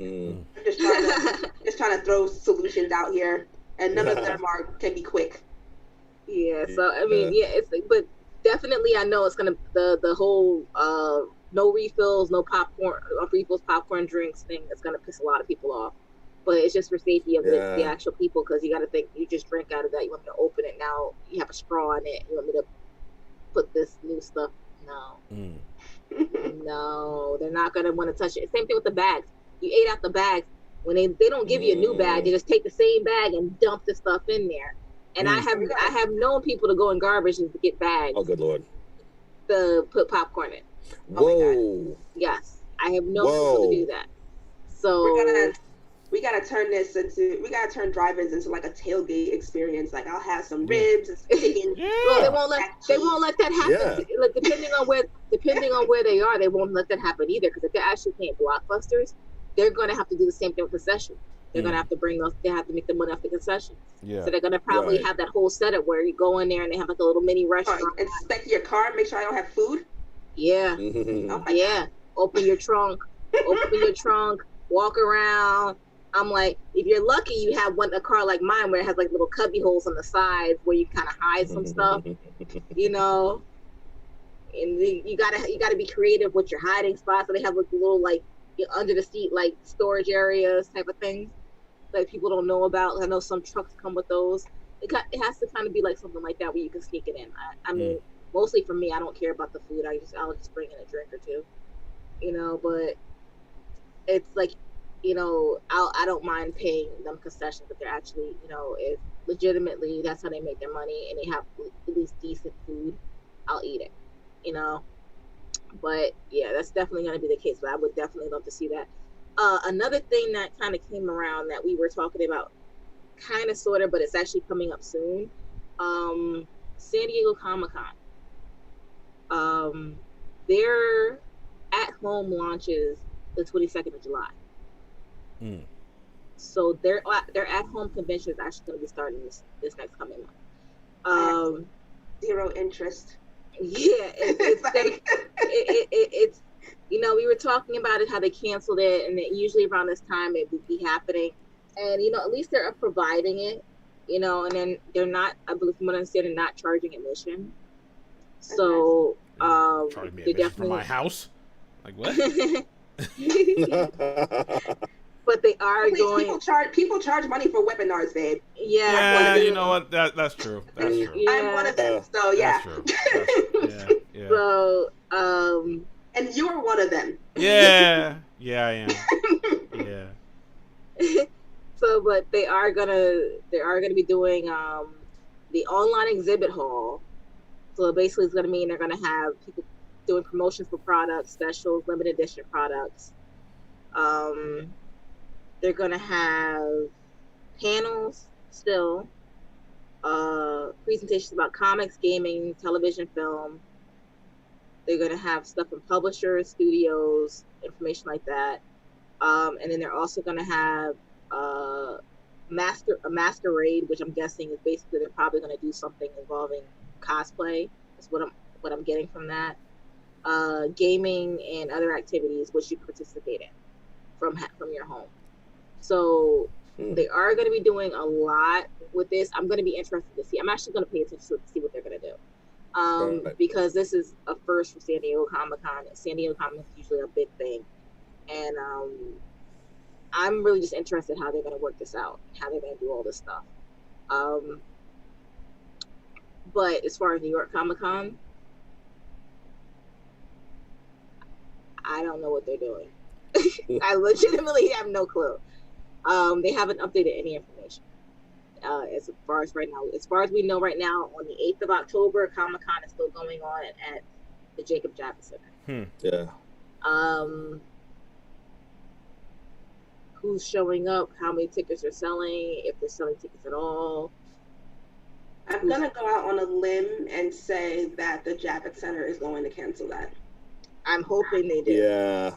I'm just trying to throw solutions out here, and none of them can be quick. Yeah, so I mean, but definitely I know it's gonna the whole no refills, no popcorn, refills, popcorn, drinks thing. That's gonna piss a lot of people off. But it's just for safety of the actual people, because you got to think, you just drink out of that. You want me to open it now? You have a straw in it. You want me to put this new stuff? No. No, they're not gonna want to touch it. Same thing with the bags. You ate out the bags. When they don't give you a new bag, they just take the same bag and dump the stuff in there. And I have known people to go in garbage and get bags. Oh, good Lord. To put popcorn in. Whoa. Yes, I have known people to do that. So we gotta turn drive-ins into like a tailgate experience. Like, I'll have some ribs and some chicken. Well, they won't let that happen. Like, depending on where they are, they won't let that happen either. Because if they're actually paying Blockbusters, they're gonna have to do the same thing with concessions. They're gonna have to they have to make the money off the concessions. Yeah. So they're gonna probably have that whole setup where you go in there and they have like a little mini restaurant. Inspect your car, make sure I don't have food. Yeah. Open your trunk. Walk around. I'm like, if you're lucky, you have a car like mine where it has like little cubby holes on the sides where you kind of hide some stuff, And you gotta be creative with your hiding spots. So they have like little like under the seat like storage areas type of things that people don't know about. I know some trucks come with those. It has to kind of be like something like that where you can sneak it in. I mean, mostly for me, I don't care about the food. I'll just bring in a drink or two, But it's like, I don't mind paying them concessions if they're actually, if legitimately that's how they make their money and they have at least decent food, I'll eat it, But yeah, that's definitely going to be the case. But I would definitely love to see that. Another thing that kind of came around that we were talking about, kind of, sort of, but it's actually coming up soon. San Diego Comic-Con. Their at-home launches the 22nd of July. So their at-home convention is actually going to be starting this next coming month. Zero interest. Yeah, it's we were talking about it, how they canceled it, and usually around this time it would be happening, and at least they're providing it, and then they're not, I believe from what I understand, they're not charging admission. So charging me admission for my house, like what? But they are going. People charge money for webinars, babe. Yeah, you know what? That's true. That's true. Yeah. I'm one of them. So yeah. That's true. Yeah. So and you're one of them. Yeah, I am. Yeah. So, but they are gonna be doing the online exhibit hall. So basically, it's gonna mean they're gonna have people doing promotions for products, specials, limited edition products. They're gonna have panels still, presentations about comics, gaming, television, film. They're gonna have stuff from publishers, studios, information like that. And then they're also gonna have a masquerade, which I'm guessing is basically they're probably gonna do something involving cosplay. That's what I'm getting from that. Gaming and other activities which you participate in from your home. So they are going to be doing a lot with this. I'm going to be interested to see. I'm actually going to pay attention to see what they're going to do. Because this is a first for San Diego Comic-Con. San Diego Comic-Con is usually a big thing. And I'm really just interested how they're going to work this out, how they're going to do all this stuff. But as far as New York Comic Con, I don't know what they're doing. I legitimately have no clue. They haven't updated any information. As far as right now, as far as we know right now, on the 8th of October, Comic Con is still going on at the Jacob Javits Center. Yeah. Who's showing up? How many tickets are selling? If they're selling tickets at all? I'm gonna go out on a limb and say that the Javits Center is going to cancel that. I'm hoping they do. Yeah.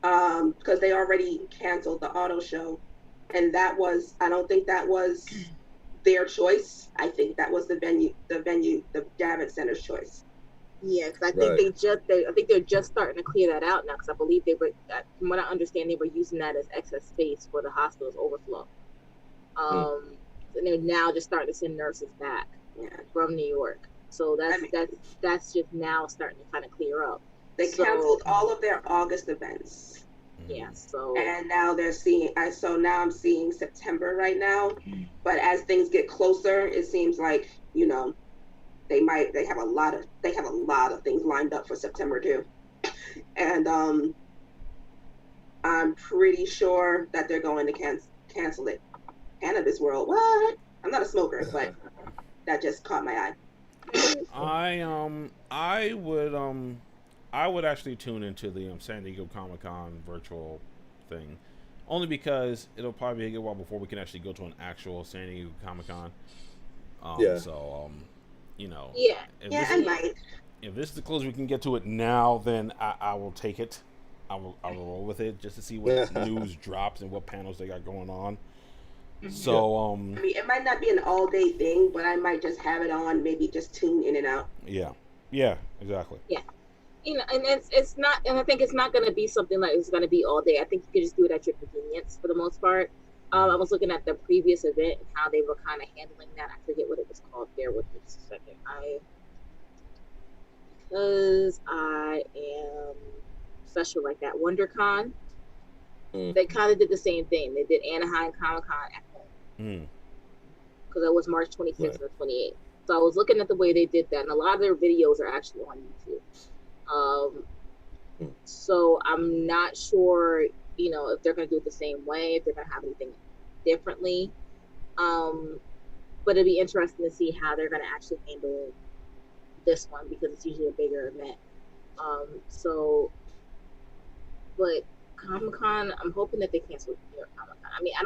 Because they already canceled the auto show, and that was, I don't think that was their choice. I think that was the Javits Center's choice. Yeah, because I think I think they're just starting to clear that out now. Because I believe they were, from what I understand, they were using that as excess space for the hospital's overflow. And they're now just starting to send nurses back from New York. So that's just now starting to kind of clear up. They canceled all of their August events. Yeah. So. And now they're seeing. Now I'm seeing September right now. But as things get closer, it seems like they have a lot of things lined up for September too. And I'm pretty sure that they're going to cancel it. Cannabis World, what? I'm not a smoker, but that just caught my eye. I would actually tune into the San Diego Comic-Con virtual thing, only because it'll probably be a while before we can actually go to an actual San Diego Comic-Con. So, if this is the closest we can get to it now, then I will take it. I will roll with it just to see what news drops and what panels they got going on. So, it might not be an all-day thing, but I might just have it on, maybe just tune in and out. Yeah, exactly. Yeah. And it's not, and I think it's not going to be something like it's going to be all day. I think you can just do it at your convenience for the most part. I was looking at the previous event and how they were kind of handling that. I forget what it was called. Bear with me just a second. Because I am special like that. WonderCon, they kind of did the same thing. They did Anaheim Comic Con at home. Because it was March 26th or 28th. So I was looking at the way they did that, and a lot of their videos are actually on YouTube. So I'm not sure, if they're going to do it the same way, if they're going to have anything differently. But it'd be interesting to see how they're going to actually handle this one, because it's usually a bigger event. But Comic-Con, I'm hoping that they cancel New York Comic-Con. I mean, I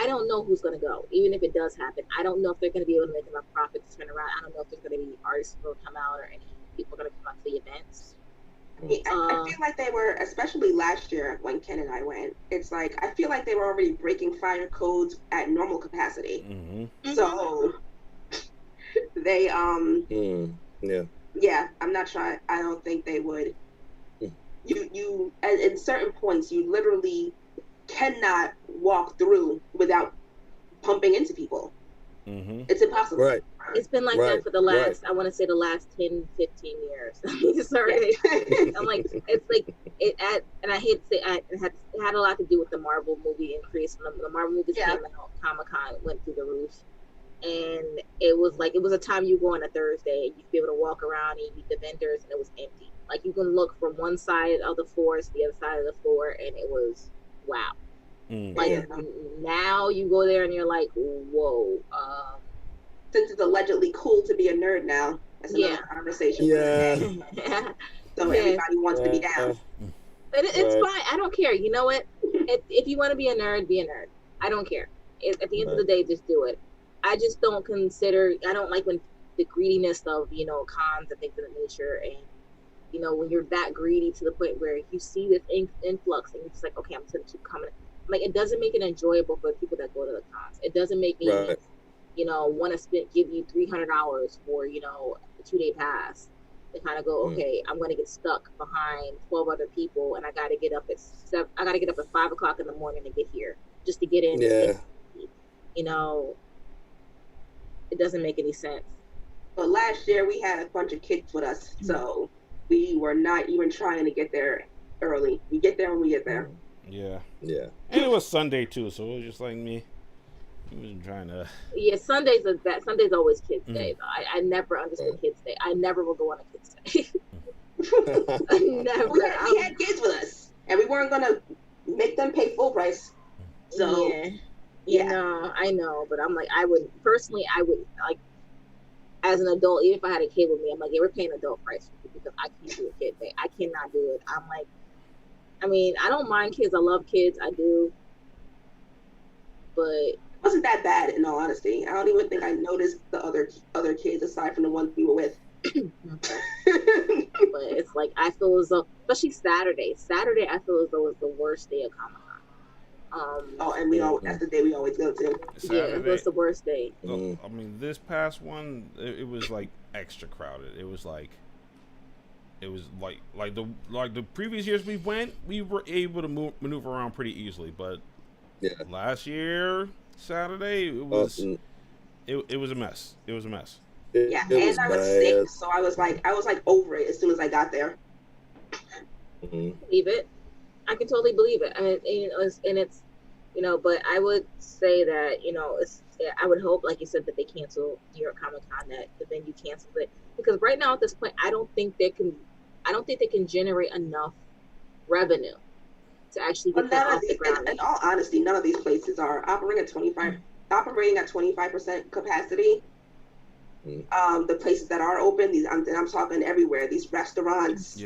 don't know who's going to go. Even if it does happen, I don't know if they're going to be able to make enough profit to turn around. I don't know if there's going to be artists who will come out or any people going to come out to the events. I feel like they were, especially last year when Ken and I went, it's like, I feel like they were already breaking fire codes at normal capacity. So they, yeah, I'm not sure. I don't think they would. You in certain points, you literally cannot walk through without bumping into people. It's impossible. Right. It's been like that for the last, I want to say the last 10, 15 years. Sorry. I'm like, it's like, and I hate to say, it had a lot to do with the Marvel movie increase. When the Marvel movies came out, Comic-Con went through the roof. And it was like, it was a time you go on a Thursday, and you'd be able to walk around and meet the vendors, and it was empty. Like, you can look from one side of the floor to the other side of the floor, and it was, wow. Like, now you go there and you're like, whoa. Since it's allegedly cool to be a nerd now, that's another conversation. So everybody wants to be down. It's fine. I don't care. You know what? If you want to be a nerd, be a nerd. I don't care. At the end of the day, just do it. I just don't I don't like when the greediness of, cons and things of that nature, and, when you're that greedy to the point where you see this influx and you're just like, okay, I'm going to keep coming. Like, it doesn't make it enjoyable for the people that go to the cons. It doesn't make me, want to give you $300 for, a 2-day pass to kind of go, okay, I'm going to get stuck behind 12 other people, and I got to get up at 5 o'clock in the morning to get here just to get in. It doesn't make any sense. But last year we had a bunch of kids with us, so we were not even trying to get there early. We get there when we get there. Yeah. Yeah. And it was Sunday too, so it was just like me. He wasn't trying to. Yeah, Sunday's always Kids Day. I never understood Kids Day. I never will go on a Kids Day. Never. We had kids with us, and we weren't gonna make them pay full price. So yeah, I know, but I'm like, I would like, as an adult, even if I had a kid with me, I'm like, yeah, we're paying adult price because I can't do a Kid Day. I cannot do it. I'm like, I mean, I don't mind kids. I love kids. I do, but it wasn't that bad, in all honesty. I don't even think I noticed the other kids aside from the ones we were with. But it's like, I feel as though, especially Saturday, I feel as though it's the worst day of Comic-Con. And that's the day we always go to. Saturday, yeah, it was the worst day. I mean, this past one, it was like extra crowded. It was like the previous years we were able to maneuver around pretty easily, but last year Saturday it was a mess. It was a mess. And I was sick, so I was like over it as soon as I got there. Believe it. I can totally believe it. I mean, it's but I would say that I would hope, like you said, that they cancel New York Comic Con, that the venue cancels it, because right now at this point, I don't think they can generate enough revenue to actually get that off the ground. In all honesty, none of these places are operating at 25% capacity. The places that are open, I'm talking everywhere. These restaurants,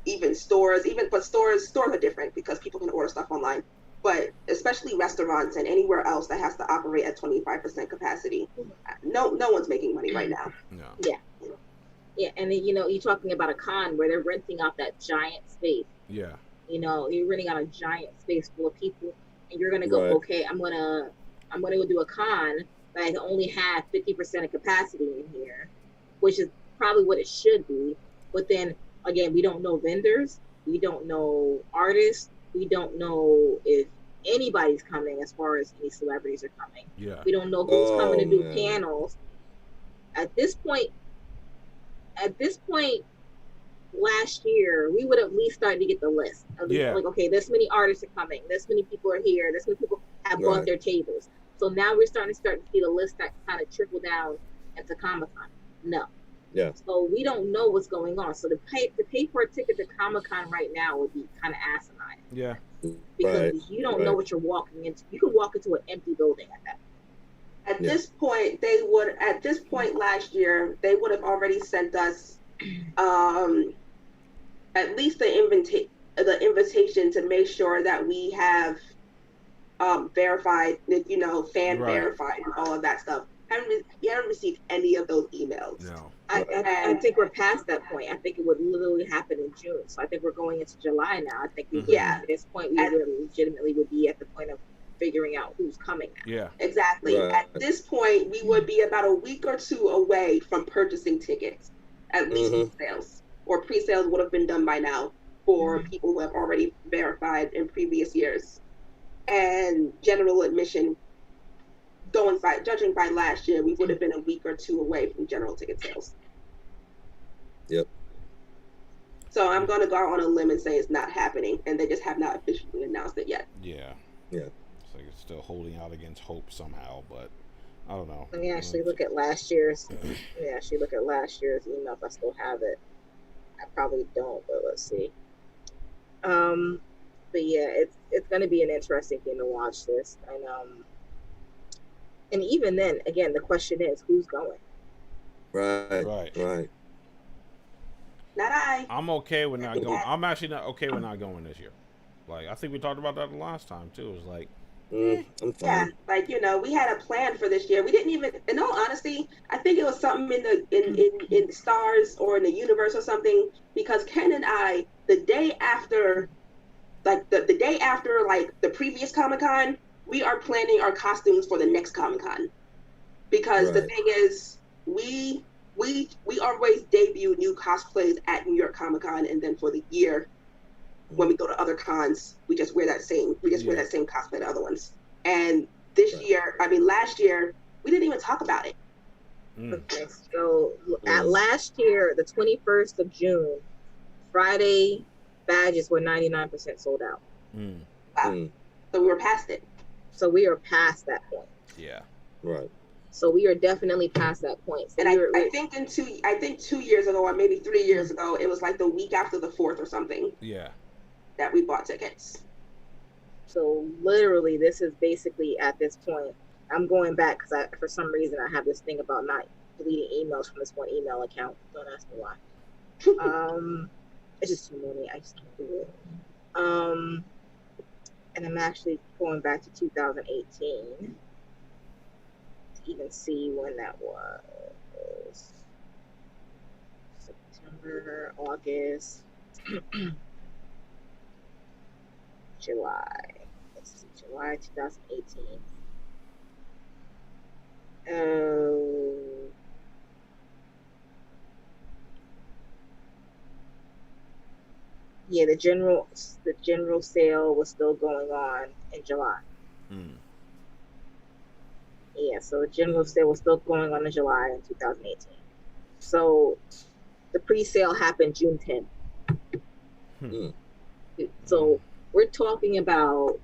even stores, but stores are different because people can order stuff online. But especially restaurants and anywhere else that has to operate at 25% capacity, no one's making money right now. No. Yeah, and then, you're talking about a con where they're renting out that giant space. Yeah. You're renting out a giant space full of people, and you're gonna go, okay, I'm gonna go do a con, but I can only have 50% of capacity in here, which is probably what it should be. But then again, we don't know vendors, we don't know artists, we don't know if anybody's coming as far as any celebrities are coming. Yeah. We don't know who's coming to do panels. At this point, last year, we would have at least started to get the list. Like, okay, this many artists are coming, this many people are here, this many people have bought their tables. So now we're starting to see the list that kind of trickle down into Comic-Con. No. Yeah. So we don't know what's going on. So to pay for a ticket to Comic-Con right now would be kind of asinine. Yeah. Because you don't know what you're walking into. You can walk into an empty building at that. At this point last year, they would have already sent us at least the invitation to make sure that we have verified, fan verified and all of that stuff. You haven't received any of those emails. No. I think we're past that point. I think it would literally happen in June. So I think we're going into July now. I think at this point we legitimately would be at the point of figuring out who's coming now. Yeah. Exactly. Right. At this point, we would be about a week or two away from purchasing tickets, at least sales. Or pre-sales would have been done by now for people who have already verified in previous years. And general admission, judging by last year, we would have been a week or two away from general ticket sales. Yep. So I'm going to go on a limb and say it's not happening, and they just have not officially announced it yet. Yeah. It's like it's still holding out against hope somehow, but I don't know. Let me actually look at last year's. email if I still have it. I probably don't, but let's see. But yeah, it's going to be an interesting thing to watch this, and even then, again, the question is, who's going? Right. Not I. I'm okay with not going. I'm actually not okay with not going this year. Like, I think we talked about that the last time too. It was like, I'm fine. Yeah, we had a plan for this year. We didn't even, in all honesty, I think it was something in the stars or in the universe or something, because Ken and I, the day after the previous Comic-Con, we are planning our costumes for the next Comic-Con. Because the thing is, we always debut new cosplays at New York Comic-Con, and then for the year, when we go to other cons, we just wear that same cosplay to other ones. And last year, we didn't even talk about it. Okay, so last year, the 21st of June, Friday badges were 99% sold out. Wow. So we were past it. So we are past that point. Yeah. Right. So we are definitely past that point. So and I think 2 years ago, or maybe 3 years ago, it was like the week after the 4th or something. Yeah. That we bought tickets. So literally, this is basically at this point. I'm going back because for some reason I have this thing about not deleting emails from this one email account. Don't ask me why. It's just too many. I just can't do it. And I'm actually going back to 2018 to even see when that was. September, August, July. Let's see, July 2018. Yeah, the general sale was still going on in July. Yeah, so the general sale was still going on in July in 2018. So the pre-sale happened June 10th. So we're talking about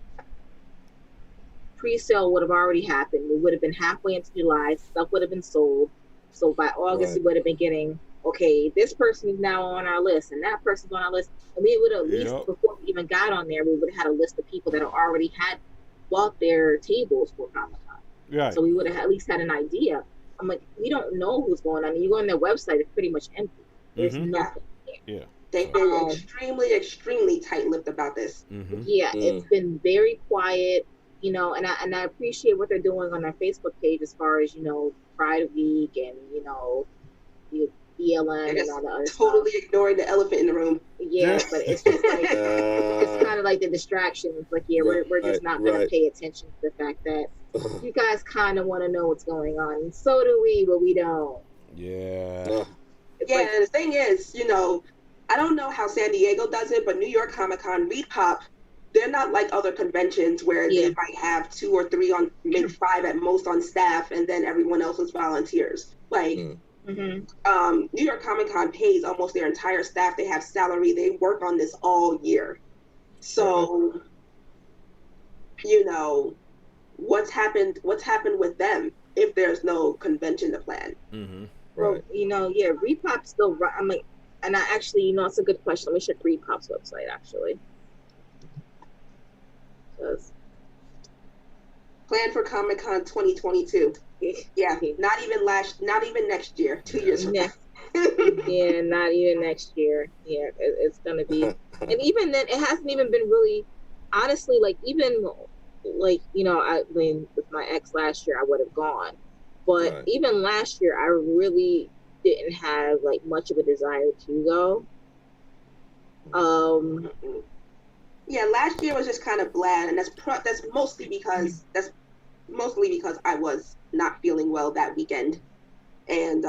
pre-sale would have already happened. We would have been halfway into July. Stuff would have been sold. So by August, we would have been getting, okay, this person is now on our list and that person's on our list. And we would have at least, before we even got on there, we would have had a list of people that already had bought their tables for Comic-Con. Right. So we would have at least had an idea. I'm like, we don't know who's going on. You go on their website, it's pretty much empty. There's nothing there. Yeah. They've been extremely tight-lipped about this. Yeah, it's been very quiet, you know, and I appreciate what they're doing on their Facebook page as far as, you know, Pride Week and, you know, the BLM and all the other totally stuff. ignoring the elephant in the room. Yeah, but it's just like it's kind of like the distraction. It's like, yeah, we're just not going to pay attention to the fact that you guys kind of want to know what's going on, and so do we, but we don't. Yeah. The thing is, you know, I don't know how San Diego does it, but New York Comic-Con, ReedPop, they're not like other conventions where they might have 2 or 3 on, maybe 5 at most on staff, and then everyone else is volunteers. Like, New York Comic-Con pays almost their entire staff. They have salary. They work on this all year. So, you know, what's happened with them if there's no convention to plan? Well, you know, ReedPop still, I'm like, and I actually, you know, it's a good question. Let me check ReedPop's website, actually. Plan for Comic-Con 2022. Yeah, not even next year. 2 years from now. Yeah, not even next year. Yeah, it's gonna be, and even then, it hasn't even been really, honestly, like even like, you know, I mean, with my ex last year, I would have gone, but even last year, I really didn't have like much of a desire to go. Yeah, last year was just kind of bland, and that's mostly because I was not feeling well that weekend, and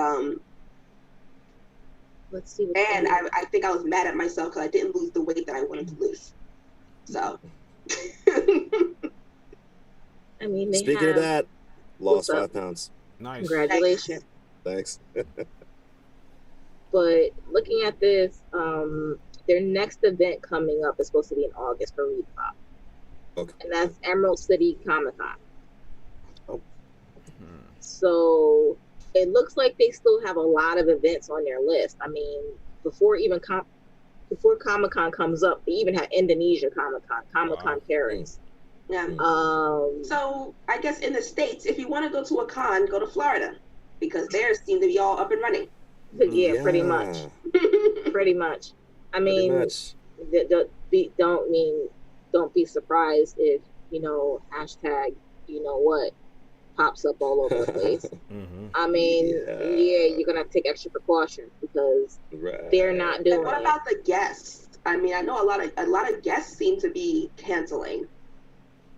let's see. And I think I was mad at myself because I didn't lose the weight that I wanted to lose. So, I mean, speaking of that, lost 5 pounds. Nice. Congratulations. Thanks. But looking at this, their next event coming up is supposed to be in August for ReedPop. Okay. And that's Emerald City Comic-Con. Oh. So it looks like they still have a lot of events on their list. I mean, before Comic-Con comes up, they even have Indonesia Comic-Con Paris. Yeah. So I guess in the States, if you want to go to a con, go to Florida, because theirs seem to be all up and running. Yeah, pretty much. Pretty much. I mean, don't be surprised if, you know, hashtag, you know what, pops up all over the place. I mean, you're gonna have to take extra precautions because they're not doing. And what about the guests? I mean, I know a lot of guests seem to be canceling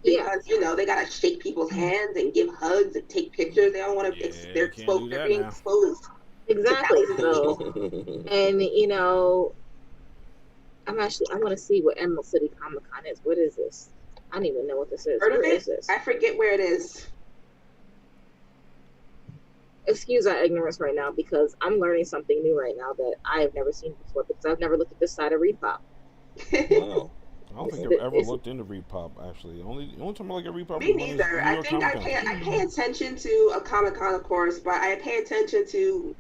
because you know they gotta shake people's hands and give hugs and take pictures. They don't want to. They're being exposed. Exactly. So, and you know, I want to see what Emerald City Comic-Con is. What is this? I don't even know what this is. Where is this? I forget where it is. Excuse our ignorance right now because I'm learning something new right now that I have never seen before because I've never looked at this side of ReedPop. Wow. I don't think I've ever looked into Repop, actually. Only time I look at Repop Me is when it's neither. New I York think Comic Con. I pay attention to a Comic-Con, of course, but I pay attention to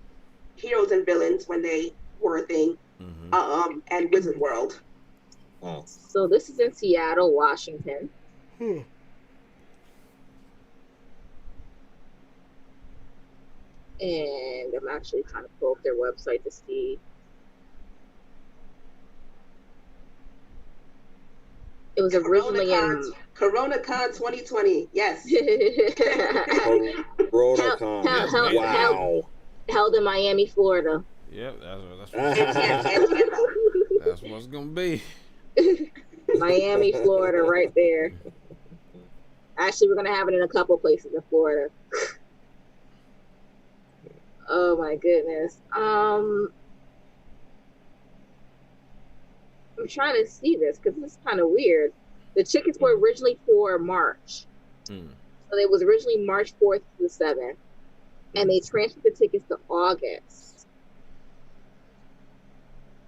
Heroes and Villains when they were a thing, and Wizard World. Wow. So this is in Seattle, Washington. And I'm actually trying to pull up their website to see. It was originally in CoronaCon 2020. Yes. CoronaCon. Wow. Held in Miami, Florida. Yep, that's what's gonna be. Miami, Florida, right there. Actually, we're gonna have it in a couple places in Florida. Oh my goodness. I'm trying to see this because this is kind of weird. The tickets were originally for March. So it was originally March 4th to the 7th. And they transferred the tickets to August.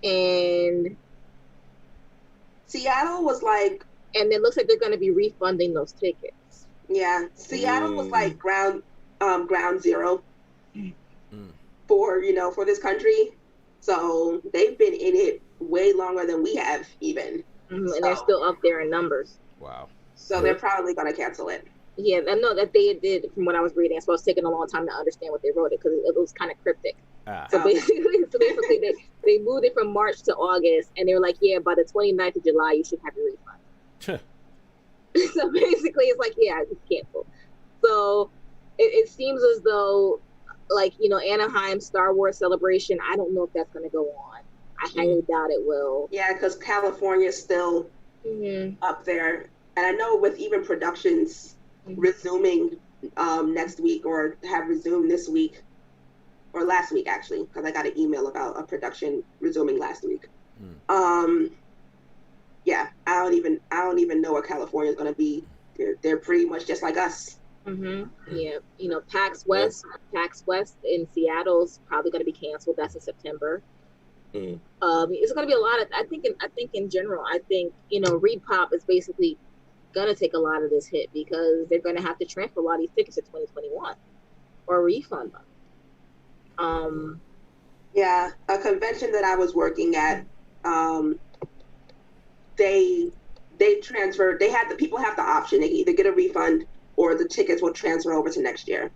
And Seattle was like... And it looks like they're going to be refunding those tickets. Yeah. Seattle was like ground zero for this country. So they've been in it way longer than we have even. And they're still up there in numbers. Wow. So they're probably going to cancel it. Yeah, I know that they did from what I was reading. So it's taking a long time to understand what they wrote it because it was kind of cryptic. So basically they moved it from March to August, and they were like, yeah, by the 29th of July, you should have your refund. So basically it's like, yeah, it's canceled. So it seems as though, like, Anaheim Star Wars Celebration, I don't know if that's going to go on. I highly doubt it will. Yeah, because California's still up there. And I know with even productions resuming next week or have resumed this week, or last week actually, because I got an email about a production resuming last week. Yeah, I don't even know what California is going to be. They're pretty much just like us. Yeah, PAX West in Seattle's probably going to be canceled. That's in September. It's going to be a lot of. I think in general, ReedPop is basically going to take a lot of this hit because they're going to have to transfer a lot of these tickets to 2021 or refund them. Yeah, a convention that I was working at, they transferred. People have the option. They can either get a refund or the tickets will transfer over to next year.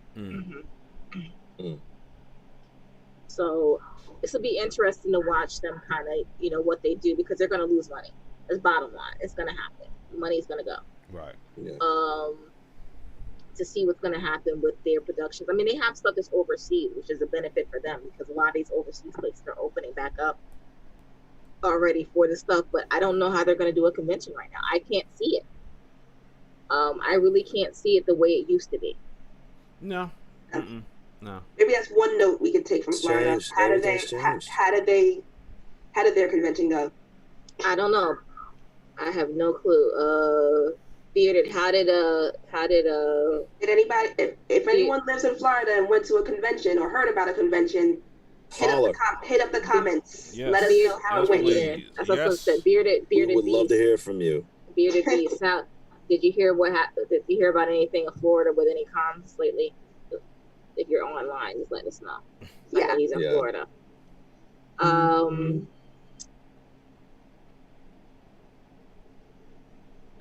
So this will be interesting to watch them kind of, what they do because they're going to lose money. That's bottom line. It's going to happen. Money's going to go. Right. Yeah. To see what's going to happen with their productions. I mean, they have stuff that's overseas, which is a benefit for them because a lot of these overseas places are opening back up already for this stuff, but I don't know how they're going to do a convention right now. I can't see it. I really can't see it the way it used to be. No. No. Maybe that's one note we could take from Florida. How did their convention go? I don't know. I have no clue. Bearded, how did anybody, if anyone lives in Florida and went to a convention or heard about a convention, hit up the comments. Yes. Let us know how it went. Yeah, that's what I said. Bearded We would Beast. love to hear from you. Bearded Beast. How did you hear what happened? Did you hear about anything in Florida with any cons lately? If you're online, just let us know. Yeah, he's in Florida.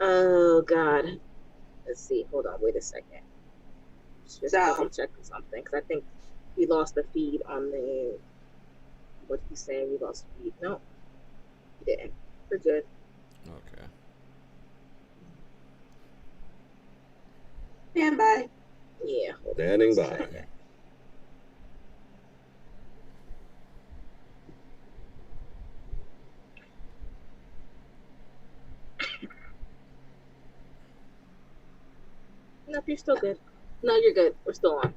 Oh God. Let's see. Hold on. Wait a second. Just double check something because I think we lost the feed on the. What he's saying? We lost the feed. No, we didn't. We're good. Okay. Stand by. Yeah. Standing by. Nope, you're still good. No, you're good. We're still on.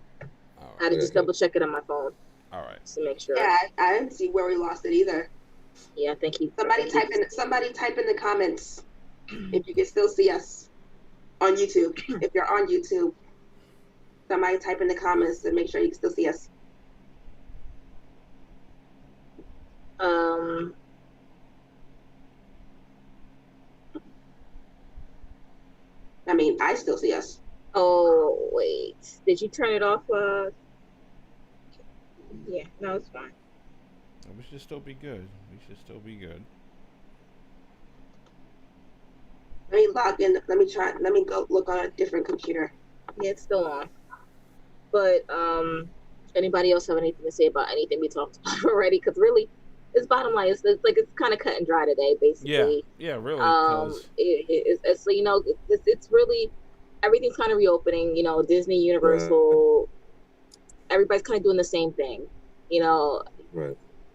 All right. I had to just double check it on my phone. All right. Just to make sure. Yeah, I didn't see where we lost it either. Yeah, I think he. Somebody type in the comments if you can still see us on YouTube. If you're on YouTube, somebody type in the comments and make sure you can still see us. mean, I still see us. Oh, wait. Did you turn it off? Yeah, no, it's fine. We should still be good. Let me log in. Let me go look on a different computer. Yeah, it's still on. But anybody else have anything to say about anything we talked about already? Because really, it's bottom line. It's kind of cut and dry today, basically. Yeah, really. So you know, it's really everything's kind of reopening. You know, Disney, Universal, everybody's kind of doing the same thing. You know,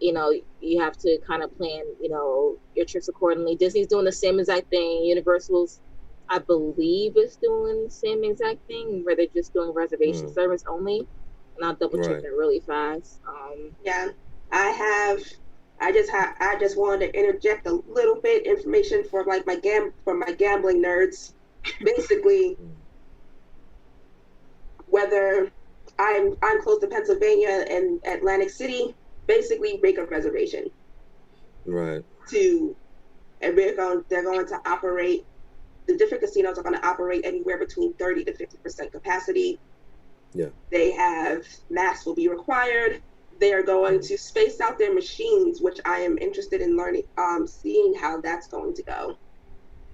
you know, you have to kind of plan, you know, your trips accordingly. Disney's doing the same exact thing. Universal's, I believe, is doing the same exact thing, where they're just doing reservation service only. And I'll double check that really fast. Yeah, I just wanted to interject a little bit information for like my gambling nerds. Basically, whether I'm close to Pennsylvania and Atlantic City, basically make a reservation. Right. And they're going to operate. The different casinos are going to operate anywhere between 30 to 50% capacity. Yeah. They have masks will be required. They are going to space out their machines, which I am interested in learning, seeing how that's going to go.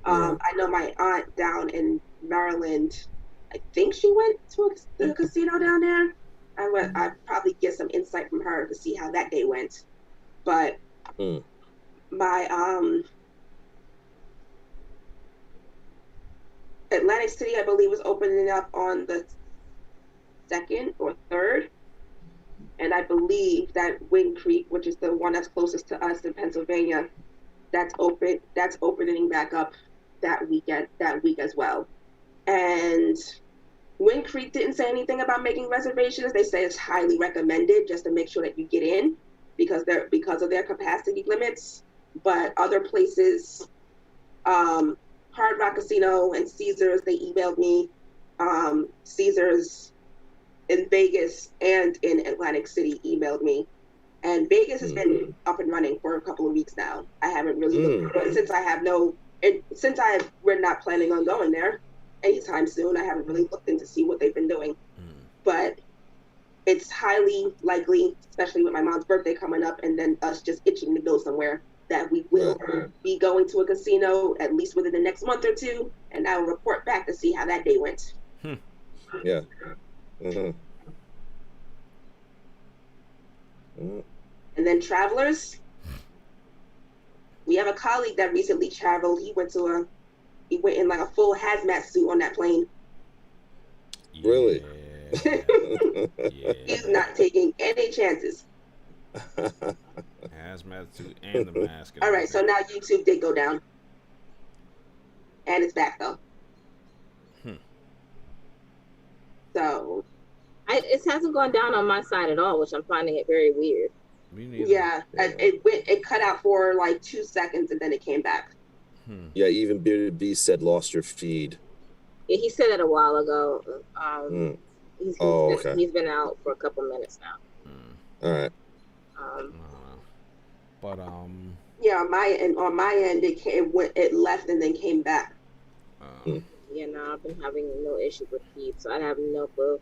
I know my aunt down in Maryland, I think she went to the casino down there. I'd probably get some insight from her to see how that day went. But my Atlantic City, I believe, was opening up on the 2nd or 3rd. And I believe that Wind Creek, which is the one that's closest to us in Pennsylvania, that's opening back up that week as well. And Wind Creek didn't say anything about making reservations. They say it's highly recommended just to make sure that you get in because of their capacity limits. But other places, Hard Rock Casino and Caesars, they emailed me. Caesars in Vegas and in Atlantic City emailed me. And Vegas has been up and running for a couple of weeks now. I haven't really looked, but since we're not planning on going there anytime soon, I haven't really looked in to see what they've been doing. But it's highly likely, especially with my mom's birthday coming up and then us just itching to go somewhere, that we will be going to a casino at least within the next month or two, and I will report back to see how that day went. Yeah. And then travelers, we have a colleague that recently traveled. He went in like a full hazmat suit on that plane. Really? Yeah. He's not taking any chances. Hazmat suit and the mask. All right, so now YouTube did go down. And it's back though. So it hasn't gone down on my side at all, which I'm finding it very weird. Me neither. Yeah, it cut out for like 2 seconds and then it came back. Yeah, even Bearded Beast said lost your feed. Yeah, he said it a while ago. He's been out for a couple minutes now. All right. But yeah, on my end it left and then came back. Yeah, no, I've been having no issue with feed, so I have no clue.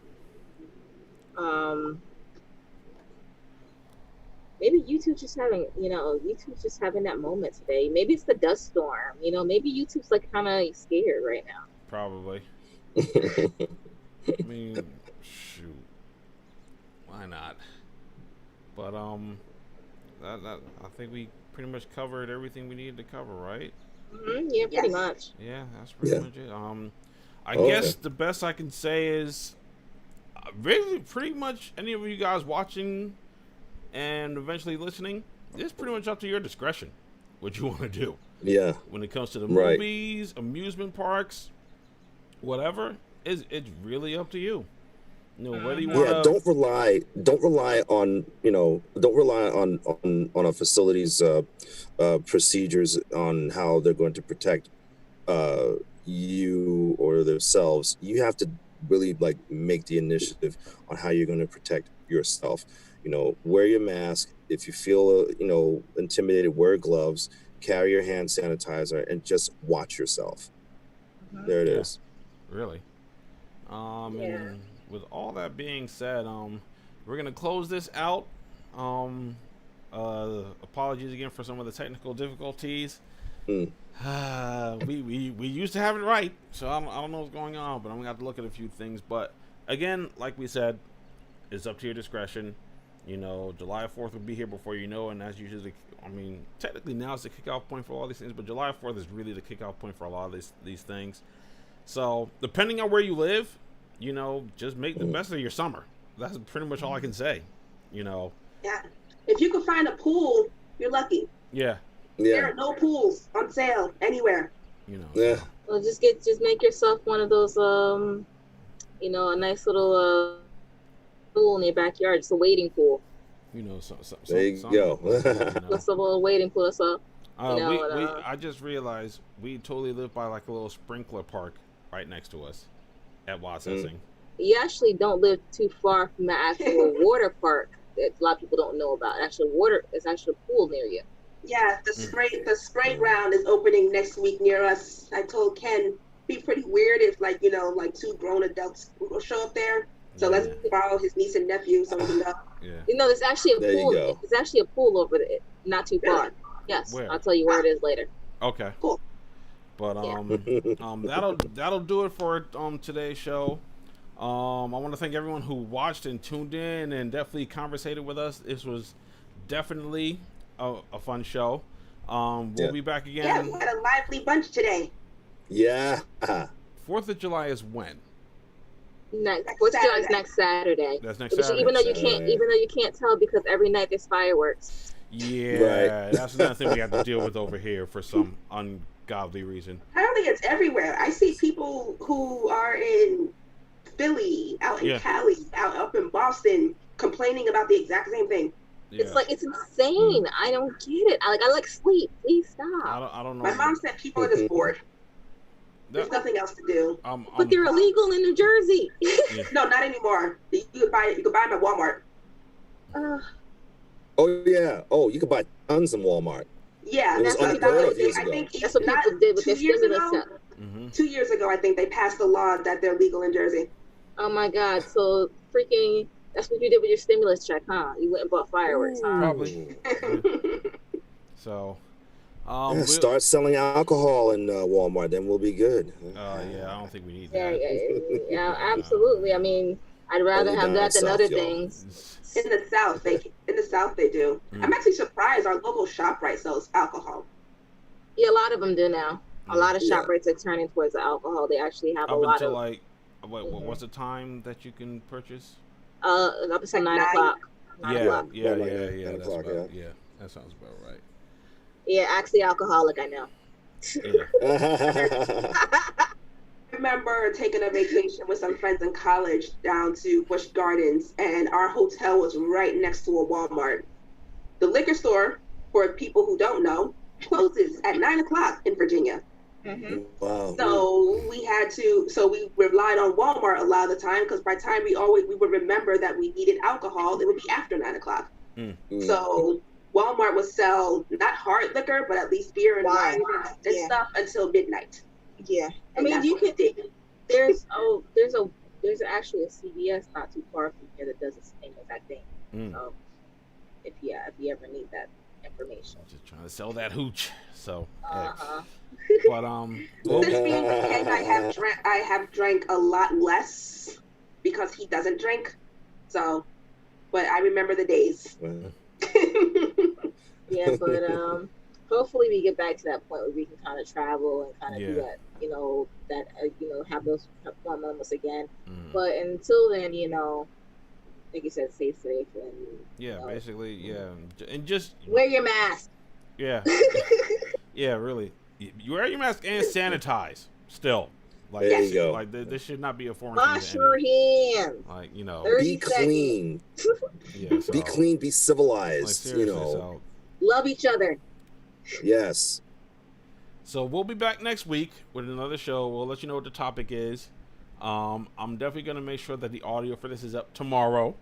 Maybe YouTube's just having that moment today. Maybe it's the dust storm. You know, maybe YouTube's like kind of scared right now. Probably. I mean, shoot, why not? But I think we pretty much covered everything we needed to cover, right? Yeah, pretty much. Yeah, that's pretty much it. I guess the best I can say is, really, pretty much any of you guys watching and eventually listening, it's pretty much up to your discretion what you want to do. Yeah. When it comes to the movies, amusement parks, whatever, it's really up to you. You know, whether you want to... don't rely on a facility's procedures on how they're going to protect you or themselves. You have to really make the initiative on how you're going to protect yourself. You know, wear your mask. If you feel intimidated, wear gloves, carry your hand sanitizer, and just watch yourself. There it is. Really. And with all that being said, we're gonna close this out. Apologies again for some of the technical difficulties. We used to have it right, so I don't know what's going on, but I'm gonna have to look at a few things. But again, like we said, it's up to your discretion. You know, July 4th will be here before you know, and that's usually, technically now it's the kickoff point for all these things, but July 4th is really the kickoff point for a lot of these things. So, depending on where you live, you know, just make the best of your summer. That's pretty much all I can say, you know. Yeah. If you can find a pool, you're lucky. Yeah. There are no pools on sale anywhere. You know. Yeah. So. Well, just make yourself one of those, you know, a nice little pool in your backyard, just a wading pool. You know, there you go. Just a little wading pool, so. I just realized we totally live by like a little sprinkler park right next to us at Wassessing. You actually don't live too far from the actual water park that a lot of people don't know about. It's actually a pool near you. Yeah, the spray ground is opening next week near us. I told Ken it'd be pretty weird if like two grown adults will show up there. So let's borrow his niece and nephew so we can go. Yeah. You know, there's actually a there pool. You go. There's actually a pool over there, not too far. Yes, where? I'll tell you where it is later. Okay. Cool. But that'll do it for today's show. I want to thank everyone who watched and tuned in and definitely conversated with us. This was definitely a fun show. We'll be back again. Yeah, we had a lively bunch today. Yeah. 4th of July is when? Fourth of July is next Saturday. That's next Saturday. Even though you can't tell because every night there's fireworks. Yeah, that's another thing we have to deal with over here for some ungodly reason. Apparently it's everywhere. I see people who are in Philly, out in Cali, up in Boston, complaining about the exact same thing. Yeah. It's insane. I don't get it. I like sleep. Please stop. I don't know. My mom said people are just bored. There's nothing else to do. But they're illegal in New Jersey. No, not anymore. You could buy them at Walmart. Oh yeah. Oh, you could buy tons in Walmart. Yeah, it was unheard of years ago. That's what people did with their stimulus check. 2 years ago, I think they passed a law that they're legal in Jersey. Oh my God! So freaking, that's what you did with your stimulus check, huh? You went and bought fireworks, huh? Probably. So. Start selling alcohol in Walmart, then we'll be good. Yeah, I don't think we need that. Yeah, absolutely. I mean, I'd rather have that than other things. In the South, they do. I'm actually surprised our local ShopRite sells alcohol. Yeah, a lot of them do now. A lot of ShopRites are turning towards the alcohol. They actually have a lot of. What's the time that you can purchase? Up until 9 o'clock. Yeah. That sounds about right. Yeah, ask the alcoholic, I know. I remember taking a vacation with some friends in college down to Busch Gardens, and our hotel was right next to a Walmart. The liquor store, for people who don't know, closes at 9 o'clock in Virginia. Mm-hmm. Wow. So we relied on Walmart a lot of the time because by the time we would remember that we needed alcohol, it would be after 9 o'clock. So Walmart would sell not hard liquor, but at least beer and wine and stuff until midnight. Yeah, and I mean you can. There's actually a CVS not too far from here that does the same exact thing. So if you ever need that information, just trying to sell that hooch. So. But since being and I have drank a lot less because he doesn't drink. So, but I remember the days. Yeah, but hopefully we get back to that point where we can kind of travel and kind of do that, have those fun moments again. But until then, like you said, stay safe and basically, and just wear your mask. Yeah, yeah, really. You wear your mask and sanitize. Still, like there you go. Like this should not be a foreign. Wash your hands. Like be clean. So, be clean. Be civilized. Like, so, love each other. Yes. So we'll be back next week with another show. We'll let you know what the topic is. I'm definitely gonna make sure that the audio for this is up tomorrow,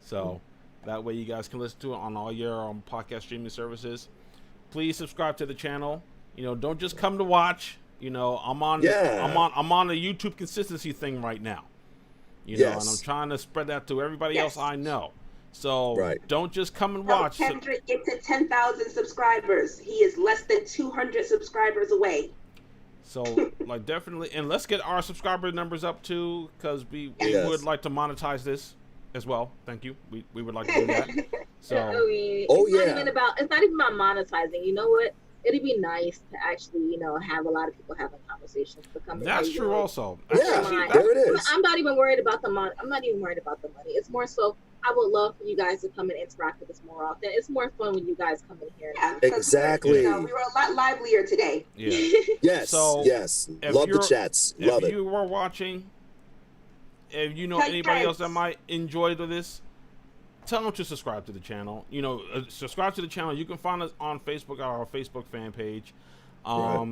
so that way you guys can listen to it on all your podcast streaming services. Please subscribe to the channel. Don't just come to watch. You know, I'm on the YouTube consistency thing right now. You know, and I'm trying to spread that to everybody else I know. So don't just come and watch. Kendrick get to 10,000 subscribers. He is less than 200 subscribers away. So, like, definitely, and let's get our subscriber numbers up too, because we would like to monetize this as well. Thank you. We would like to do that. So, it's not even about monetizing. You know what? It'd be nice to actually, you know, have a lot of people having conversations. That's true. Also, there it is. I'm not even worried about the money. I'm not even worried about the money. It's more so I would love for you guys to come and interact with us more often. It's more fun when you guys come in here. Yeah, exactly. We were a lot livelier today. Yeah. Yes. So love the chats. Love it. If you were watching, if you know anybody else that might enjoy this, tell them to subscribe to the channel. You know, subscribe to the channel. You can find us on Facebook, our Facebook fan page. We're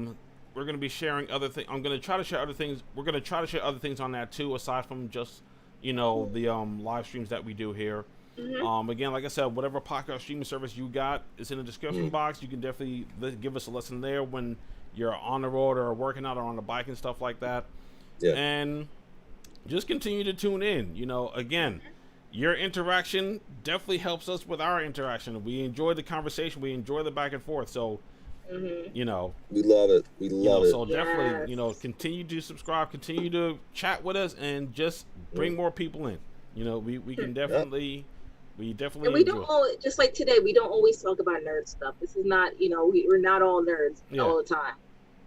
going to be sharing other things. I'm going to try to share other things. We're going to try to share other things on that too, aside from just, you know, the live streams that we do here. Again, like I said, whatever podcast streaming service you got is in the description box. You can definitely give us a listen there when you're on the road or working out or on the bike and stuff like that. And just continue to tune in. You know, again, your interaction definitely helps us with our interaction. We enjoy the conversation. We enjoy the back and forth. So, you know, we love it. We love it. So definitely, you know, continue to subscribe, continue to chat with us, and just bring more people in. You know, we can definitely, we definitely. And we don't always, just like today, we don't always talk about nerd stuff. This is not, you know, we're not all nerds all the time.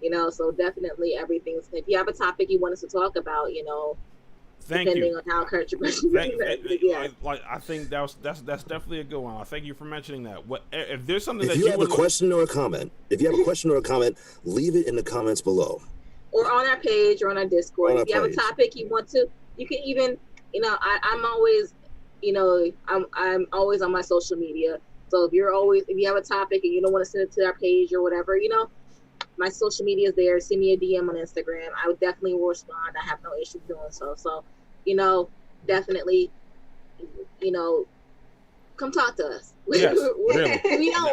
You know, so definitely everything's. If you have a topic you want us to talk about, you know. Depending on how controversial. Like I think that's definitely a good one. I thank you for mentioning that. What if there's something if you have a question or a comment? If you have a question or a comment, leave it in the comments below, or on our page or on our Discord. If you have a topic you want to, you can even, you know, I'm always, you know, I'm always on my social media. So if you have a topic and you don't want to send it to our page or whatever, you know, my social media is there. Send me a DM on Instagram. I would definitely respond. I have no issue doing so. So, you know, definitely, you know, come talk to us. Yes, really.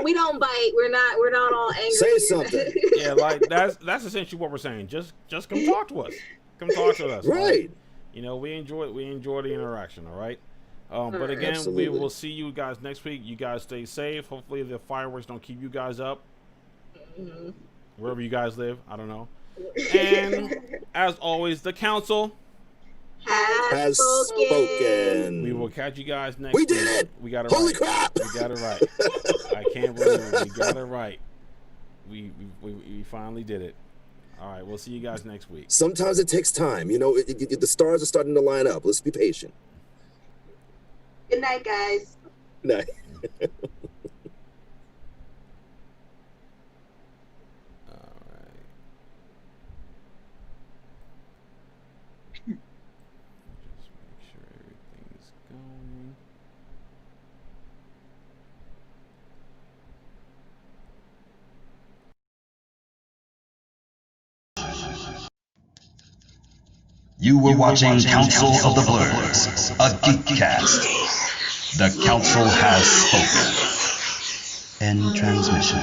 We don't bite. We're not all angry. Say something. Yeah, like that's essentially what we're saying. Just come talk to us. Come talk to us. Right. Like, you know, we enjoy the interaction. All right. But again, we will see you guys next week. You guys stay safe. Hopefully the fireworks don't keep you guys up. Wherever you guys live, I don't know. And as always, the council has spoken. We will catch you guys next week. We did it. We got it Holy right. crap. We got it right. I can't believe it. We got it right. We finally did it. All right, we'll see you guys next week. Sometimes it takes time. You know, the stars are starting to line up. Let's be patient. Good night, guys. Good night. You were watching Council of the Blurs, a Geekcast. The Council has spoken. End transmission.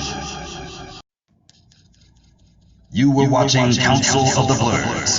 You were watching Council of the Blurs.